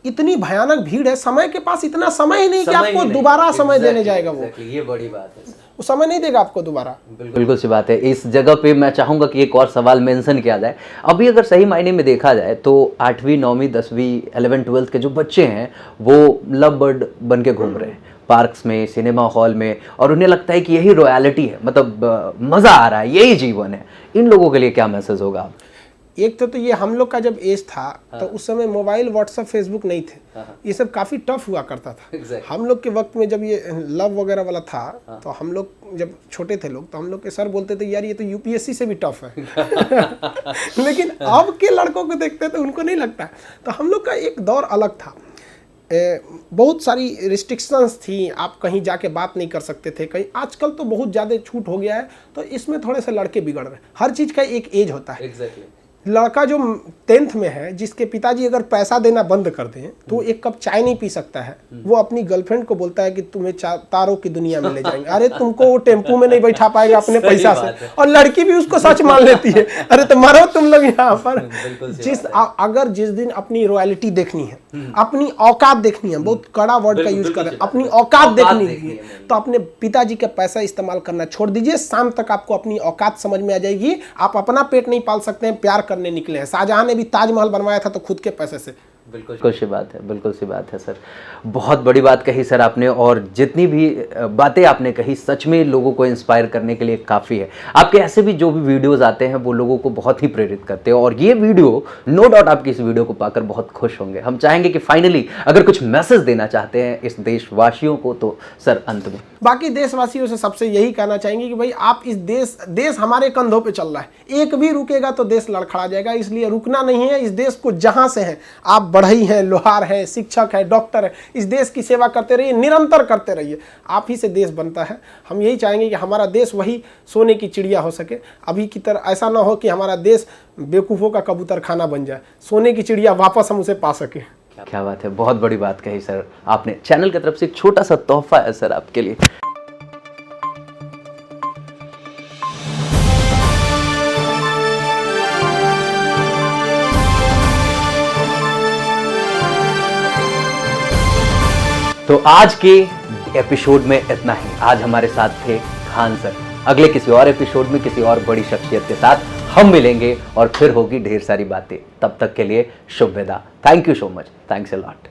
इतनी भयानक भीड़ है, समय के पास इतना समय ही नहीं कि आपको दोबारा समय देने जाएगा। वो ये बड़ी बात है, वो समय नहीं देगा आपको दोबारा। बिल्कुल सी बात है। इस जगह पे मैं चाहूंगा कि एक और सवाल मेंशन किया जाए। अभी अगर सही मायने में देखा जाए तो 8वीं 9वीं 10वीं 11th 12th के जो बच्चे हैं वो लव बर्ड बन के घूम रहे हैं पार्क्स में, सिनेमा हॉल में, और उन्हें लगता है कि यही रॉयलिटी है, मतलब मजा आ रहा है, यही जीवन है। इन लोगों के लिए क्या मैसेज होगा? एक तो ये हम लोग का जब एज था तो उस समय मोबाइल, व्हाट्सएप, फेसबुक नहीं थे, ये सब काफ़ी टफ हुआ करता था। हम लोग के वक्त में जब ये लव वगैरह वाला था तो हम लोग जब छोटे थे लोग तो हम लोग के सर बोलते थे यार ये तो यूपीएससी से भी टफ है लेकिन अब के लड़कों को देखते तो उनको नहीं लगता। तो हम लोग का एक दौर अलग था, बहुत सारी रिस्ट्रिक्शंस थी, आप कहीं जाके बात नहीं कर सकते थे कहीं। आजकल तो बहुत ज़्यादा छूट हो गया है, तो इसमें थोड़े से लड़के बिगड़ रहे हैं। हर चीज़ का एक एज होता है। लड़का जो 10th में है, जिसके पिताजी अगर पैसा देना बंद कर दें तो वो 1 कप चाय नहीं पी सकता है, वो अपनी गर्लफ्रेंड को बोलता है कि तुम्हें तारों की दुनिया में ले जाएंगे। अरे तुमको वो टेम्पू में नहीं बैठा पाएगा अपने पैसा से, और लड़की भी उसको सच मान लेती है, अरे तो मारो तुम लोग यहाँ पर। अगर जिस दिन अपनी रॉयलिटी देखनी है, अपनी औकात देखनी है, बहुत कड़ा वर्ड का यूज कर रहे हैं, अपनी औकात देखनी है, तो अपने पिताजी का पैसा इस्तेमाल करना छोड़ दीजिए। शाम तक आपको अपनी औकात समझ में आ जाएगी। आप अपना पेट नहीं पाल सकते हैं, प्यार करने निकले हैं। शाहजहां ने भी ताजमहल बनवाया था तो खुद के पैसे से। बिल्कुल सी बात है, बिल्कुल सी बात है सर। बहुत बड़ी बात कही सर आपने, और जितनी भी बातें आपने कही सच में लोगों को इंस्पायर करने के लिए काफ़ी है। आपके ऐसे भी जो भी वीडियोस आते हैं वो लोगों को बहुत ही प्रेरित करते हैं, और ये वीडियो नो डाउट आपकी इस वीडियो को पाकर बहुत खुश होंगे। हम चाहेंगे कि फाइनली अगर कुछ मैसेज देना चाहते हैं इस देशवासियों को तो सर अंत में। बाकी देशवासियों से सबसे यही कहना चाहेंगे कि भाई आप इस देश हमारे कंधों पे चल रहा है, एक भी रुकेगा तो देश लड़खड़ा जाएगा, इसलिए रुकना नहीं है। इस देश को जहां से है, आप बढ़ई हैं, लोहार हैं, शिक्षक हैं, डॉक्टर हैं, इस देश की सेवा करते रहिए, निरंतर करते रहिए। आप ही से देश बनता है। हम यही चाहेंगे कि हमारा देश वही सोने की चिड़िया हो सके। अभी की तरह ऐसा ना हो कि हमारा देश बेवकूफ़ों का कबूतर खाना बन जाए, सोने की चिड़िया वापस हम उसे पा सके। क्या बात है, बहुत बड़ी बात कही सर आपने। चैनल की तरफ से एक छोटा सा तोहफा है सर आपके लिए। तो आज के एपिसोड में इतना ही। आज हमारे साथ थे खान सर। अगले किसी और एपिसोड में किसी और बड़ी शख्सियत के साथ हम मिलेंगे और फिर होगी ढेर सारी बातें। तब तक के लिए शुभ विदा। Thank you so much. Thanks a lot.